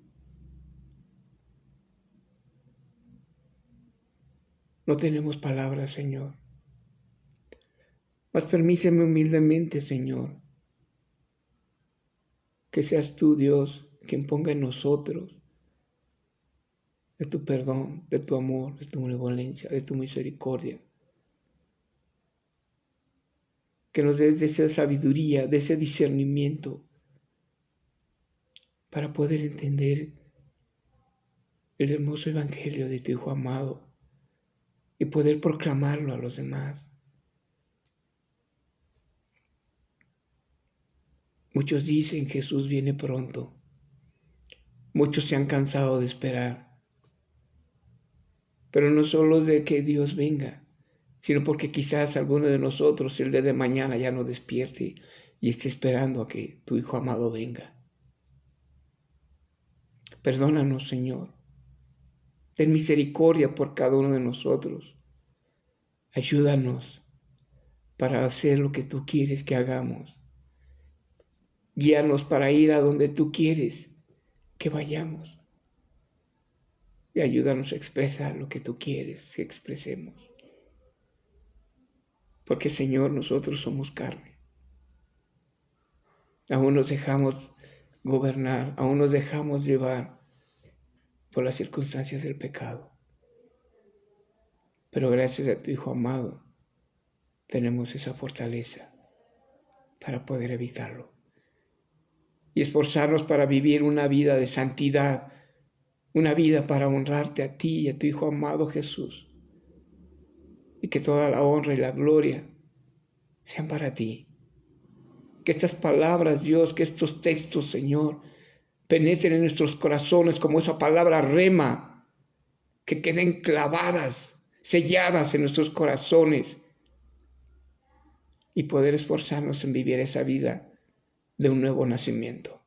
No tenemos palabras, Señor. Mas permíteme humildemente, Señor, que seas tú, Dios, quien ponga en nosotros de tu perdón, de tu amor, de tu benevolencia, de tu misericordia. Que nos des de esa sabiduría, de ese discernimiento para poder entender el hermoso evangelio de tu Hijo amado y poder proclamarlo a los demás. Muchos dicen Jesús viene pronto. Muchos se han cansado de esperar. Pero no solo de que Dios venga, sino porque quizás alguno de nosotros el día de mañana ya no despierte y esté esperando a que tu Hijo amado venga. Perdónanos, Señor. Ten misericordia por cada uno de nosotros. Ayúdanos para hacer lo que tú quieres que hagamos. Guíanos para ir a donde tú quieres que vayamos. Y ayúdanos a expresar lo que tú quieres que expresemos. Porque, Señor, nosotros somos carne. Aún nos dejamos gobernar, aún nos dejamos llevar por las circunstancias del pecado. Pero gracias a tu Hijo amado, tenemos esa fortaleza para poder evitarlo. Y esforzarnos para vivir una vida de santidad, una vida para honrarte a ti y a tu Hijo amado Jesús. Y que toda la honra y la gloria sean para ti. Que estas palabras, Dios, que estos textos, Señor, penetren en nuestros corazones como esa palabra rema, que queden clavadas, selladas en nuestros corazones y poder esforzarnos en vivir esa vida de un nuevo nacimiento,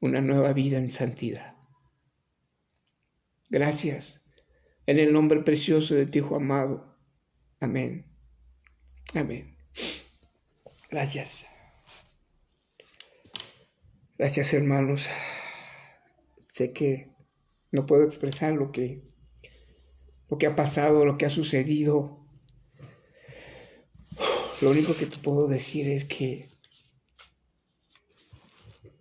una nueva vida en santidad. Gracias, en el nombre precioso de tu Hijo amado. Amén. Amén. Gracias. Gracias, hermanos. Sé que no puedo expresar lo que ha pasado, lo que ha sucedido. Lo único que te puedo decir es que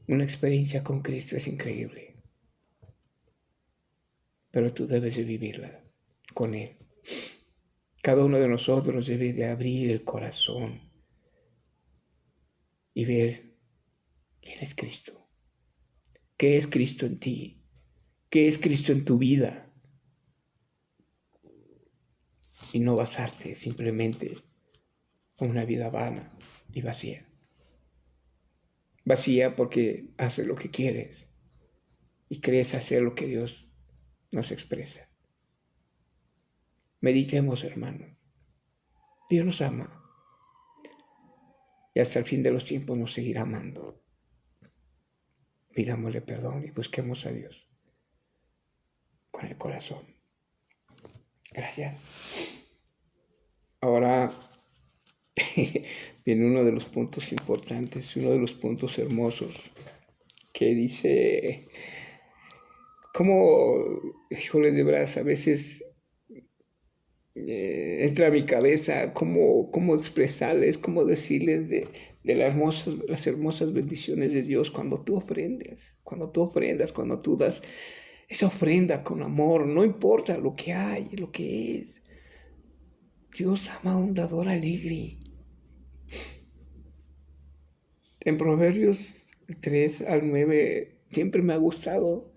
una experiencia con Cristo es increíble. Pero tú debes de vivirla con Él. Cada uno de nosotros debe de abrir el corazón y ver quién es Cristo. ¿Qué es Cristo en ti? ¿Qué es Cristo en tu vida? Y no basarte simplemente en una vida vana y vacía. Vacía porque haces lo que quieres y crees hacer lo que Dios nos expresa. Meditemos, hermanos. Dios nos ama y hasta el fin de los tiempos nos seguirá amando. Pidámosle perdón y busquemos a Dios con el corazón. Gracias. Ahora viene uno de los puntos importantes, uno de los puntos hermosos, que dice, híjole, de veras, a veces entra a mi cabeza cómo expresarles, cómo decirles de las hermosas bendiciones de Dios cuando tú ofrendas, cuando tú das esa ofrenda con amor, no importa lo que hay, lo que es. Dios ama a un dador alegre. En Proverbios 3 al 9 siempre me ha gustado.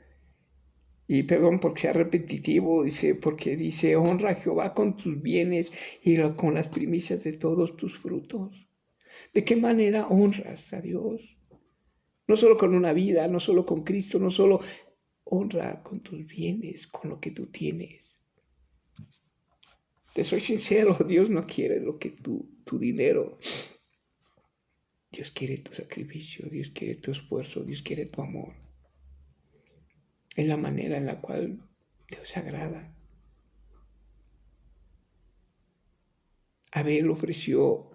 Y perdón porque sea repetitivo, porque dice, honra a Jehová con tus bienes y con las primicias de todos tus frutos. ¿De qué manera honras a Dios? No solo con una vida, no solo con Cristo, no solo honra con tus bienes, con lo que tú tienes. Te soy sincero, Dios no quiere lo que tu dinero. Dios quiere tu sacrificio, Dios quiere tu esfuerzo, Dios quiere tu amor. Es la manera en la cual Dios se agrada. Abel ofreció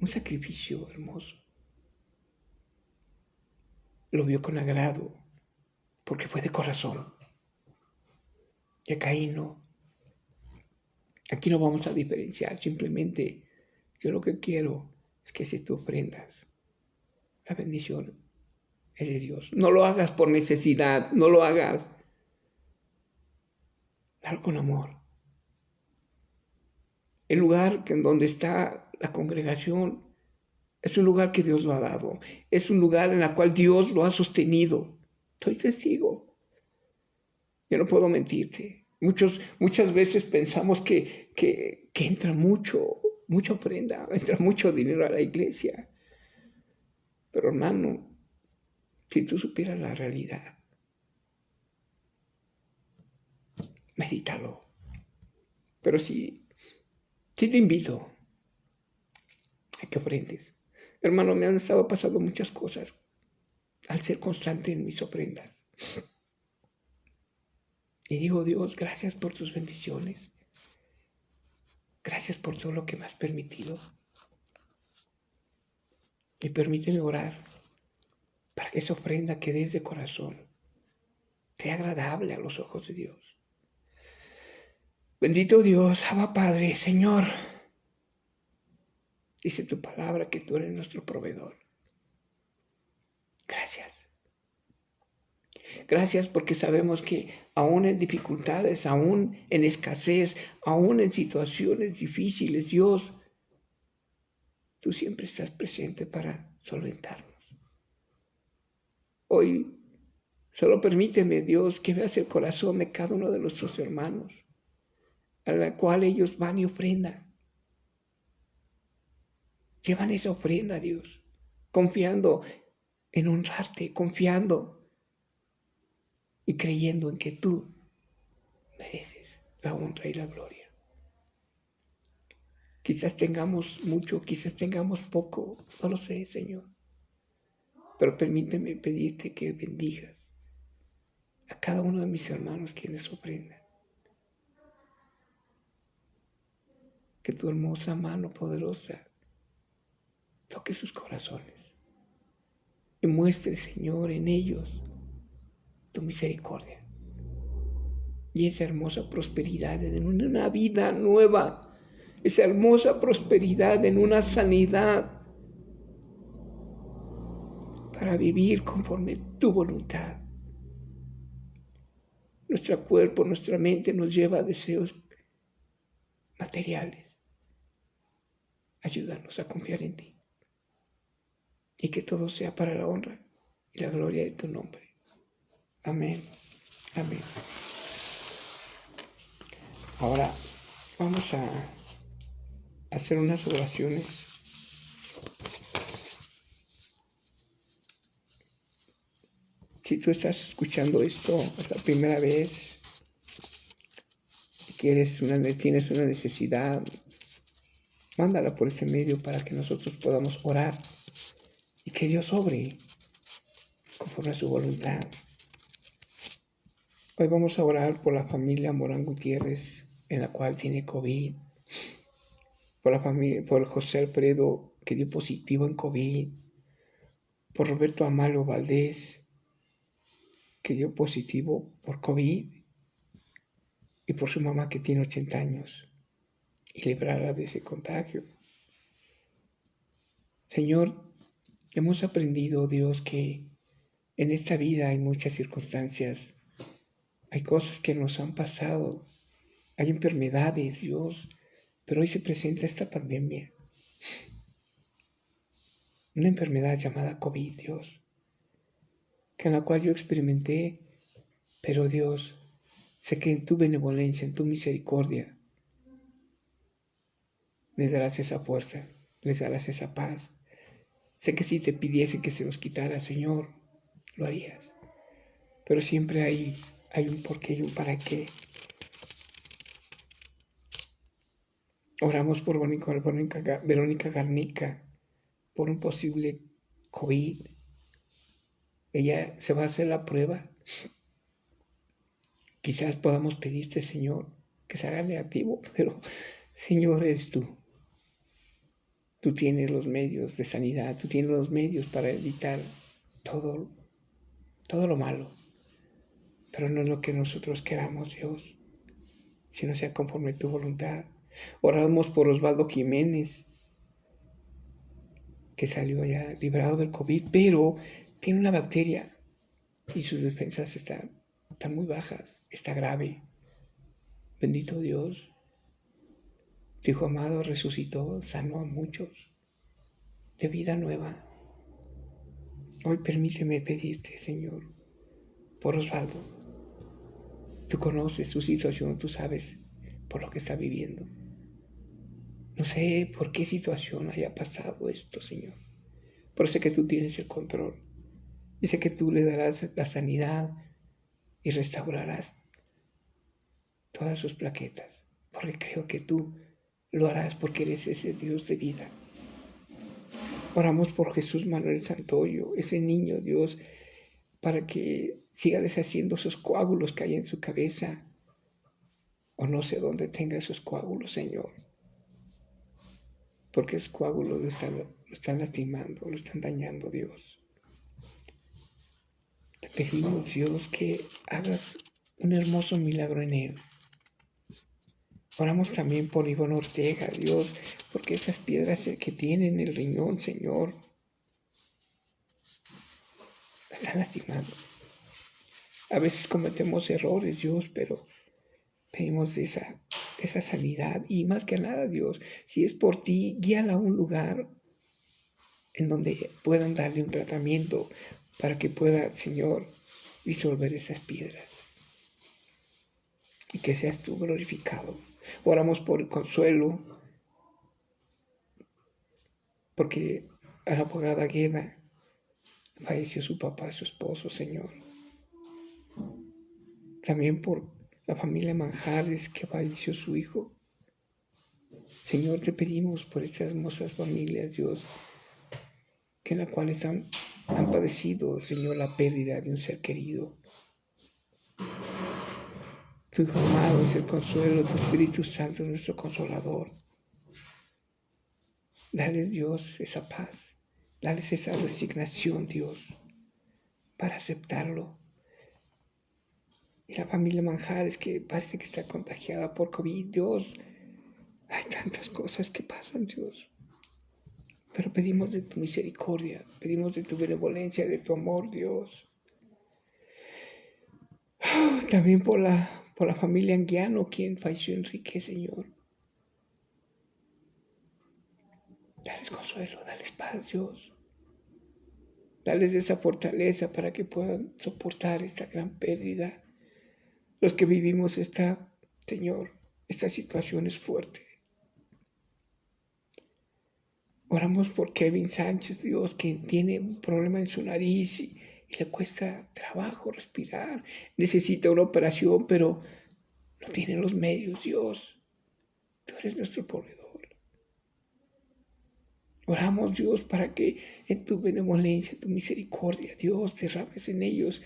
un sacrificio hermoso. Lo vio con agrado, porque fue de corazón. Y a Caín no. Aquí no vamos a diferenciar, simplemente yo lo que quiero es que si tú ofrendas, la bendición es de Dios. No lo hagas por necesidad, no lo hagas. Dalo con amor. El lugar en donde está la congregación es un lugar que Dios lo ha dado. Es un lugar en el cual Dios lo ha sostenido. Soy testigo. Yo no puedo mentirte. Muchas veces pensamos que entra mucha ofrenda, entra mucho dinero a la iglesia. Pero hermano, si tú supieras la realidad, medítalo. Pero sí te invito a que ofrendes. Hermano, me han estado pasando muchas cosas al ser constante en mis ofrendas. Y digo, Dios, gracias por tus bendiciones. Gracias por todo lo que me has permitido. Y permíteme orar para que esa ofrenda que des de corazón sea agradable a los ojos de Dios. Bendito Dios, Abba Padre, Señor. Dice tu palabra que tú eres nuestro proveedor. Gracias. Gracias porque sabemos que aún en dificultades, aún en escasez, aún en situaciones difíciles, Dios, tú siempre estás presente para solventarnos. Hoy solo permíteme, Dios, que veas el corazón de cada uno de nuestros hermanos, a la cual ellos van y ofrendan. Llevan esa ofrenda, Dios, confiando en honrarte, confiando y creyendo en que tú mereces la honra y la gloria. Quizás tengamos mucho, quizás tengamos poco, no lo sé, Señor. Pero permíteme pedirte que bendigas a cada uno de mis hermanos quienes ofrendan. Que tu hermosa mano poderosa toque sus corazones y muestre, Señor, en ellos tu misericordia y esa hermosa prosperidad en una vida nueva, esa hermosa prosperidad en una sanidad para vivir conforme tu voluntad. Nuestro cuerpo, nuestra mente nos lleva a deseos materiales. Ayúdanos a confiar en ti y que todo sea para la honra y la gloria de tu nombre. Amén. Amén. Ahora vamos a hacer unas oraciones Si tú estás escuchando esto, es la primera vez que tienes una necesidad, mándala por ese medio para que nosotros podamos orar y que Dios obre conforme a su voluntad. Hoy vamos a orar por la familia Morán Gutiérrez, en la cual tiene COVID, por la familia, por José Alfredo, que dio positivo en COVID, por Roberto Amalio Valdés, que dio positivo por COVID, y por su mamá, que tiene 80 años, y librarla de ese contagio. Señor, hemos aprendido, Dios, que en esta vida hay muchas circunstancias, hay cosas que nos han pasado, hay enfermedades, Dios, pero hoy se presenta esta pandemia, una enfermedad llamada COVID, Dios, que en la cual yo experimenté, pero Dios, sé que en tu benevolencia, en tu misericordia, les darás esa fuerza, les darás esa paz. Sé que si te pidiese que se los quitara, Señor, lo harías. Pero siempre hay un porqué y un para qué. Oramos por Verónica Garnica, por un posible COVID. Ella se va a hacer la prueba. Quizás podamos pedirte, Señor, que se haga negativo, pero Señor, eres tú. Tú tienes los medios de sanidad, tú tienes los medios para evitar todo lo malo. Pero no es lo que nosotros queramos, Dios, sino sea conforme a tu voluntad. Oramos por Osvaldo Jiménez, que salió ya librado del COVID, pero tiene una bacteria y sus defensas están muy bajas, está grave. Bendito Dios, tu Hijo amado resucitó, sanó a muchos de vida nueva. Hoy permíteme pedirte, Señor, por Osvaldo. Tú conoces su situación, tú sabes por lo que está viviendo. No sé por qué situación haya pasado esto, Señor, pero sé que tú tienes el control y sé que tú le darás la sanidad y restaurarás todas sus plaquetas, porque creo que tú lo harás porque eres ese Dios de vida. Oramos por Jesús Manuel Santoyo, ese niño, Dios, para que siga deshaciendo esos coágulos que hay en su cabeza, o no sé dónde tenga esos coágulos, Señor, porque esos coágulos lo están lastimando, lo están dañando, Dios. Te pedimos, Dios, que hagas un hermoso milagro en él. Oramos también por Ivonne Ortega, Dios, porque esas piedras que tiene en el riñón, Señor, la están lastimando. A veces cometemos errores, Dios, pero pedimos esa sanidad. Y más que nada, Dios, si es por ti, guíala a un lugar en donde puedan darle un tratamiento para que pueda, Señor, disolver esas piedras. Y que seas tú glorificado. Oramos por Consuelo, porque a la abogada Gueda falleció su papá, su esposo, Señor. También por la familia Manjares, que falleció su hijo. Señor, te pedimos por estas hermosas familias, Dios, que en la cual han padecido, Señor, la pérdida de un ser querido. Tu Hijo amado es el consuelo, tu Espíritu Santo es nuestro consolador. Dale, Dios, esa paz, dale esa resignación, Dios, para aceptarlo. Y la familia Manjares, que parece que está contagiada por COVID, Dios, hay tantas cosas que pasan, Dios. Pero pedimos de tu misericordia, pedimos de tu benevolencia, de tu amor, Dios. También por la familia Anguiano, quien falleció Enrique, Señor. Dales consuelo, dales paz, Dios. Dales esa fortaleza para que puedan soportar esta gran pérdida. Los que vivimos Señor, esta situación es fuerte. Oramos por Kevin Sánchez, Dios, que tiene un problema en su nariz y le cuesta trabajo respirar. Necesita una operación, pero no tiene los medios, Dios. Tú eres nuestro proveedor. Oramos, Dios, para que en tu benevolencia, tu misericordia, Dios, derrames en ellos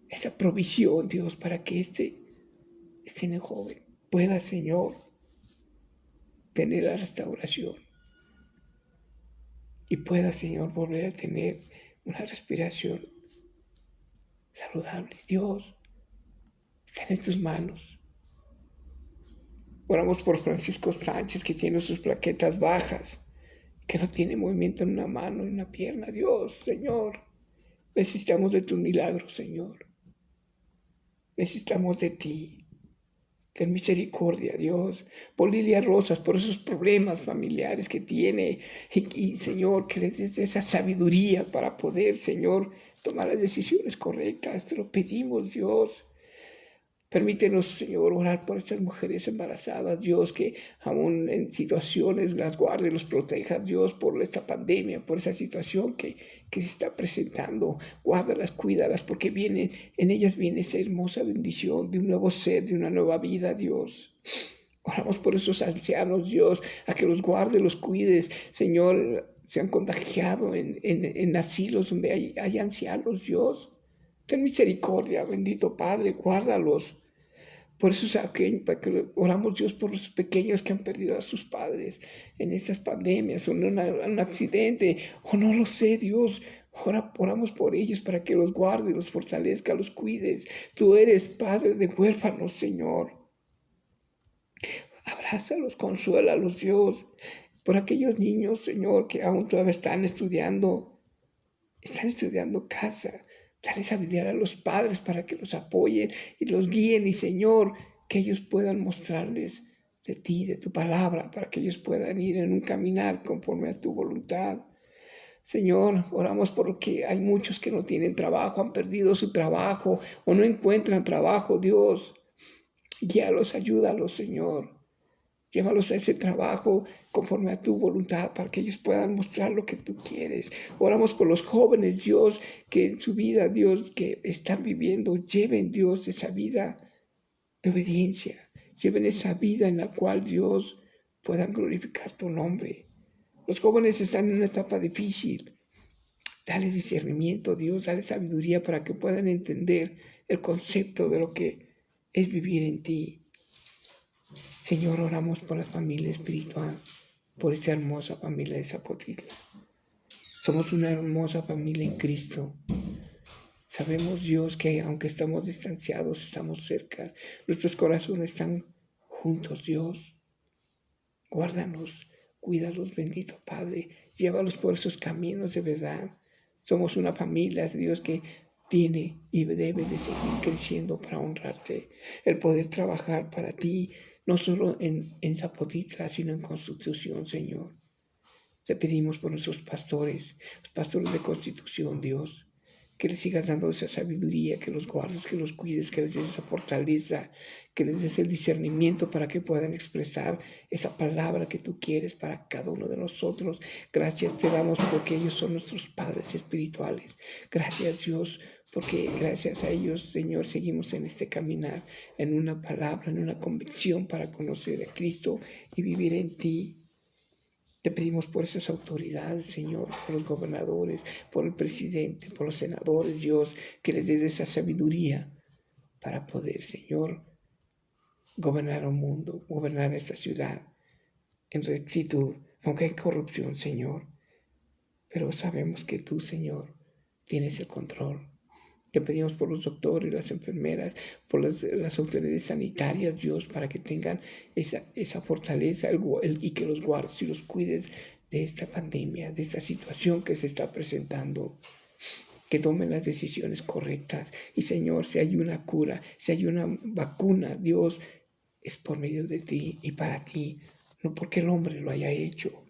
esa provisión, Dios, para que este joven pueda, Señor, tener la restauración y pueda, Señor, volver a tener una respiración saludable. Dios, está en tus manos. Oramos por Francisco Sánchez, que tiene sus plaquetas bajas, que no tiene movimiento en una mano, en una pierna. Dios, Señor, necesitamos de tu milagro, Señor. Necesitamos de ti. Ten misericordia, Dios, por Lilia Rosas, por esos problemas familiares que tiene. Y Señor, que les des esa sabiduría para poder, Señor, tomar las decisiones correctas. Te lo pedimos, Dios. Permítenos, Señor, orar por estas mujeres embarazadas, Dios, que aún en situaciones las guarde, los proteja, Dios, por esta pandemia, por esa situación que se está presentando. Guárdalas, cuídalas, porque en ellas viene esa hermosa bendición de un nuevo ser, de una nueva vida, Dios. Oramos por esos ancianos, Dios, a que los guarde, los cuides, Señor, se han contagiado en asilos donde hay ancianos, Dios. Ten misericordia, bendito Padre, guárdalos. Por eso oramos, Dios, por los pequeños que han perdido a sus padres en estas pandemias, o en un accidente, o no lo sé, Dios. Oramos por ellos para que los guarde, los fortalezca, los cuides. Tú eres Padre de huérfanos, Señor. Abrázalos, consuélalos, Dios. Por aquellos niños, Señor, que aún todavía están estudiando casa. Dale sabiduría a los padres para que los apoyen y los guíen. Y Señor, que ellos puedan mostrarles de ti, de tu palabra, para que ellos puedan ir en un caminar conforme a tu voluntad. Señor, oramos porque hay muchos que no tienen trabajo, han perdido su trabajo o no encuentran trabajo. Dios, guíalos, ayúdalos, Señor. Llévalos a ese trabajo conforme a tu voluntad para que ellos puedan mostrar lo que tú quieres. Oramos por los jóvenes, Dios, que en su vida, Dios, que están viviendo, lleven, Dios, esa vida de obediencia. Lleven esa vida en la cual, Dios, puedan glorificar tu nombre. Los jóvenes están en una etapa difícil. Dale discernimiento, Dios, dale sabiduría para que puedan entender el concepto de lo que es vivir en ti. Señor, oramos por la familia espiritual, por esta hermosa familia de Zapotitla. Somos una hermosa familia en Cristo. Sabemos, Dios, que aunque estamos distanciados, estamos cerca. Nuestros corazones están juntos, Dios. Guárdanos, cuídalos, bendito Padre. Llévalos por esos caminos de verdad. Somos una familia, Dios, que tiene y debe de seguir creciendo para honrarte. El poder trabajar para ti, no solo en Zapotitla, sino en Constitución, Señor. Te pedimos por nuestros pastores, los pastores de Constitución, Dios, que les sigas dando esa sabiduría, que los guardes, que los cuides, que les des esa fortaleza, que les des el discernimiento para que puedan expresar esa palabra que tú quieres para cada uno de nosotros. Gracias te damos porque ellos son nuestros padres espirituales. Gracias, Dios, porque gracias a ellos, Señor, seguimos en este caminar, en una palabra, en una convicción para conocer a Cristo y vivir en ti. Te pedimos por esas autoridades, Señor, por los gobernadores, por el presidente, por los senadores, Dios, que les des esa sabiduría para poder, Señor, gobernar el mundo, gobernar esta ciudad en rectitud, aunque hay corrupción, Señor. Pero sabemos que tú, Señor, tienes el control. Te pedimos por los doctores, las enfermeras, por las autoridades sanitarias, Dios, para que tengan esa fortaleza y que los guardes y los cuides de esta pandemia, de esta situación que se está presentando. Que tomen las decisiones correctas. Y Señor, si hay una cura, si hay una vacuna, Dios, es por medio de ti y para ti, no porque el hombre lo haya hecho.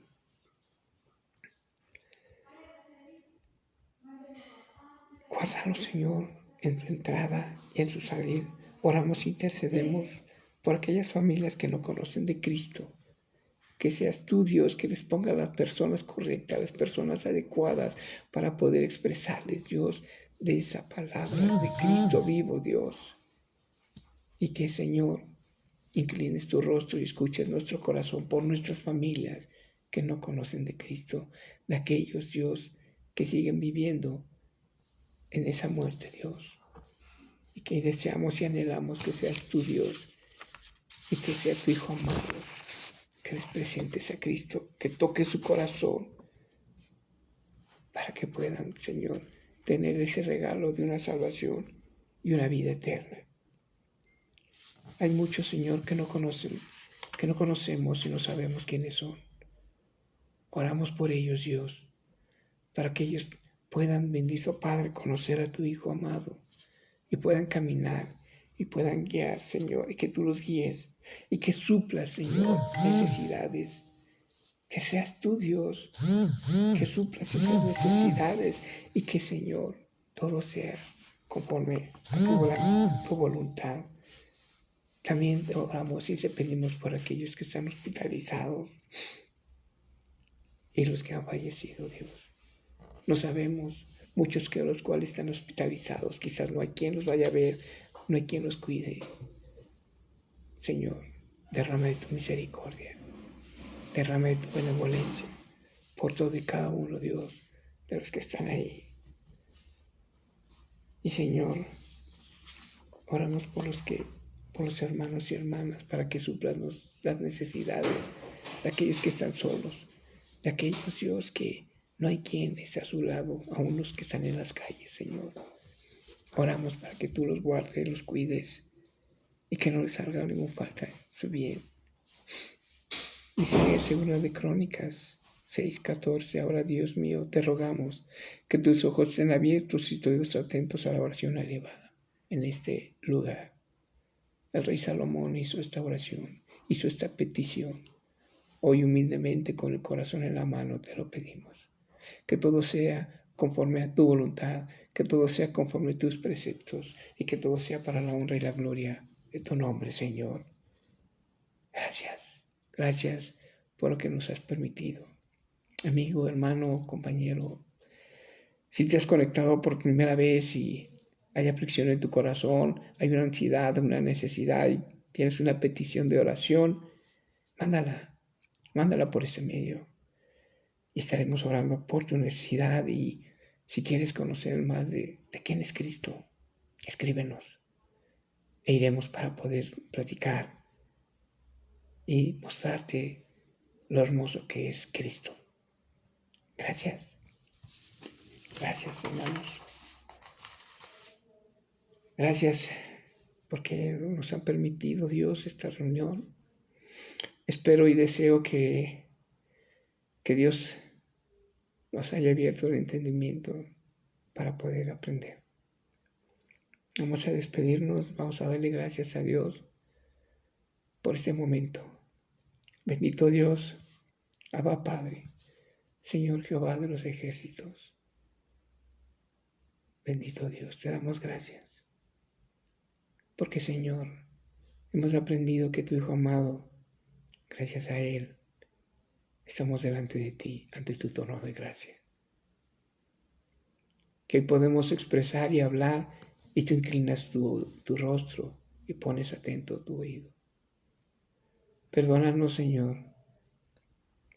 Guárdalo, Señor, en su entrada y en su salir. Oramos e intercedemos por aquellas familias que no conocen de Cristo. Que seas tú, Dios, que les ponga las personas correctas, las personas adecuadas para poder expresarles, Dios, de esa palabra de Cristo vivo, Dios. Y que, Señor, inclines tu rostro y escuches nuestro corazón por nuestras familias que no conocen de Cristo, de aquellos, Dios, que siguen viviendo en esa muerte, Dios. Y que deseamos y anhelamos que seas tu Dios y que sea tu Hijo amado, que les presentes a Cristo, que toque su corazón para que puedan, Señor, tener ese regalo de una salvación y una vida eterna. Hay muchos, Señor, que no conocemos y no sabemos quiénes son. Oramos por ellos, Dios, para que ellos puedan, bendito Padre, conocer a tu Hijo amado y puedan caminar y puedan guiar, Señor, y que tú los guíes y que suplas, Señor, necesidades. Que seas tú, Dios, que suplas esas necesidades y que, Señor, todo sea conforme a tu voluntad. También oramos y te pedimos por aquellos que están hospitalizados y los que han fallecido, Dios. No sabemos, muchos que los cuales están hospitalizados, quizás no hay quien los vaya a ver, no hay quien los cuide. Señor, derrama de tu misericordia, derrama de tu benevolencia por todo y cada uno, Dios, de los que están ahí. Y Señor, oramos por los hermanos y hermanas, para que suplan las necesidades de aquellos que están solos, de aquellos, Dios, que no hay quien esté a su lado, aún los que están en las calles, Señor. Oramos para que tú los guardes, los cuides y que no les salga ninguna falta su bien. Dice en Segunda de Crónicas 6:14, ahora Dios mío, te rogamos que tus ojos estén abiertos y todos atentos a la oración elevada en este lugar. El rey Salomón hizo esta oración, hizo esta petición. Hoy humildemente con el corazón en la mano te lo pedimos. Que todo sea conforme a tu voluntad, que todo sea conforme a tus preceptos y que todo sea para la honra y la gloria de tu nombre, Señor. Gracias, gracias por lo que nos has permitido. Amigo, hermano, compañero, si te has conectado por primera vez y hay aflicción en tu corazón, hay una ansiedad, una necesidad y tienes una petición de oración, mándala por ese medio. Y estaremos orando por tu necesidad y si quieres conocer más de quién es Cristo, escríbenos e iremos para poder platicar y mostrarte lo hermoso que es Cristo. Gracias. Gracias, hermanos. Gracias porque nos han permitido, Dios, esta reunión. Espero y deseo que Dios nos haya abierto el entendimiento para poder aprender. Vamos a despedirnos, vamos a darle gracias a Dios por este momento. Bendito Dios, Abba Padre, Señor Jehová de los ejércitos. Bendito Dios, te damos gracias. Porque, Señor, hemos aprendido que tu Hijo amado, gracias a Él, estamos delante de ti, ante tu trono de gracia. Que podemos expresar y hablar y tú inclinas tu rostro y pones atento tu oído. Perdónanos, Señor,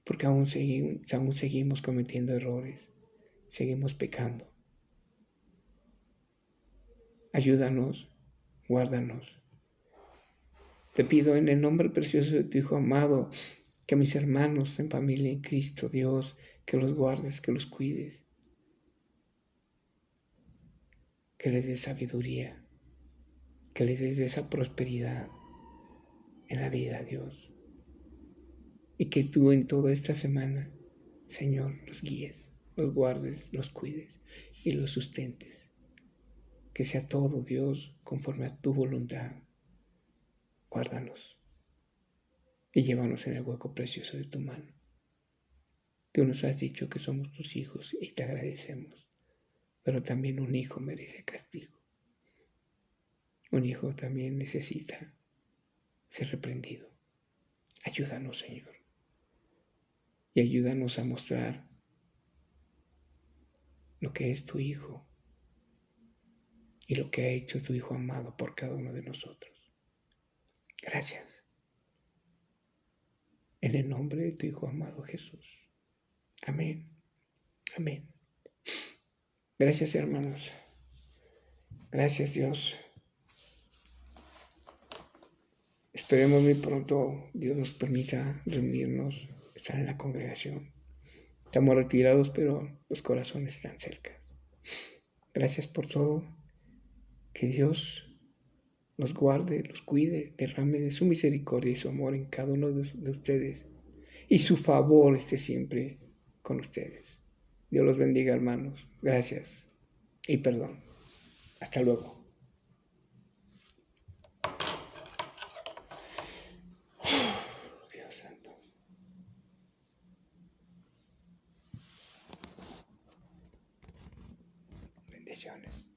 porque aún seguimos cometiendo errores, seguimos pecando. Ayúdanos, guárdanos. Te pido en el nombre precioso de tu Hijo amado, que mis hermanos en familia en Cristo, Dios, que los guardes, que los cuides, que les des sabiduría, que les des esa prosperidad en la vida, Dios. Y que tú en toda esta semana, Señor, los guíes, los guardes, los cuides y los sustentes. Que sea todo, Dios, conforme a tu voluntad. Guárdanos y llévanos en el hueco precioso de tu mano. Tú nos has dicho que somos tus hijos y te agradecemos, pero también un hijo merece castigo. Un hijo también necesita ser reprendido. Ayúdanos, Señor, y ayúdanos a mostrar lo que es tu Hijo y lo que ha hecho tu Hijo amado por cada uno de nosotros. Gracias. En el nombre de tu Hijo amado Jesús. Amén. Amén. Gracias, hermanos. Gracias, Dios. Esperemos muy pronto Dios nos permita reunirnos, estar en la congregación. Estamos retirados, pero los corazones están cerca. Gracias por todo. Que Dios los guarde, los cuide, derrame de su misericordia y su amor en cada uno de ustedes. Y su favor esté siempre con ustedes. Dios los bendiga, hermanos. Gracias y perdón. Hasta luego. Dios santo. Bendiciones.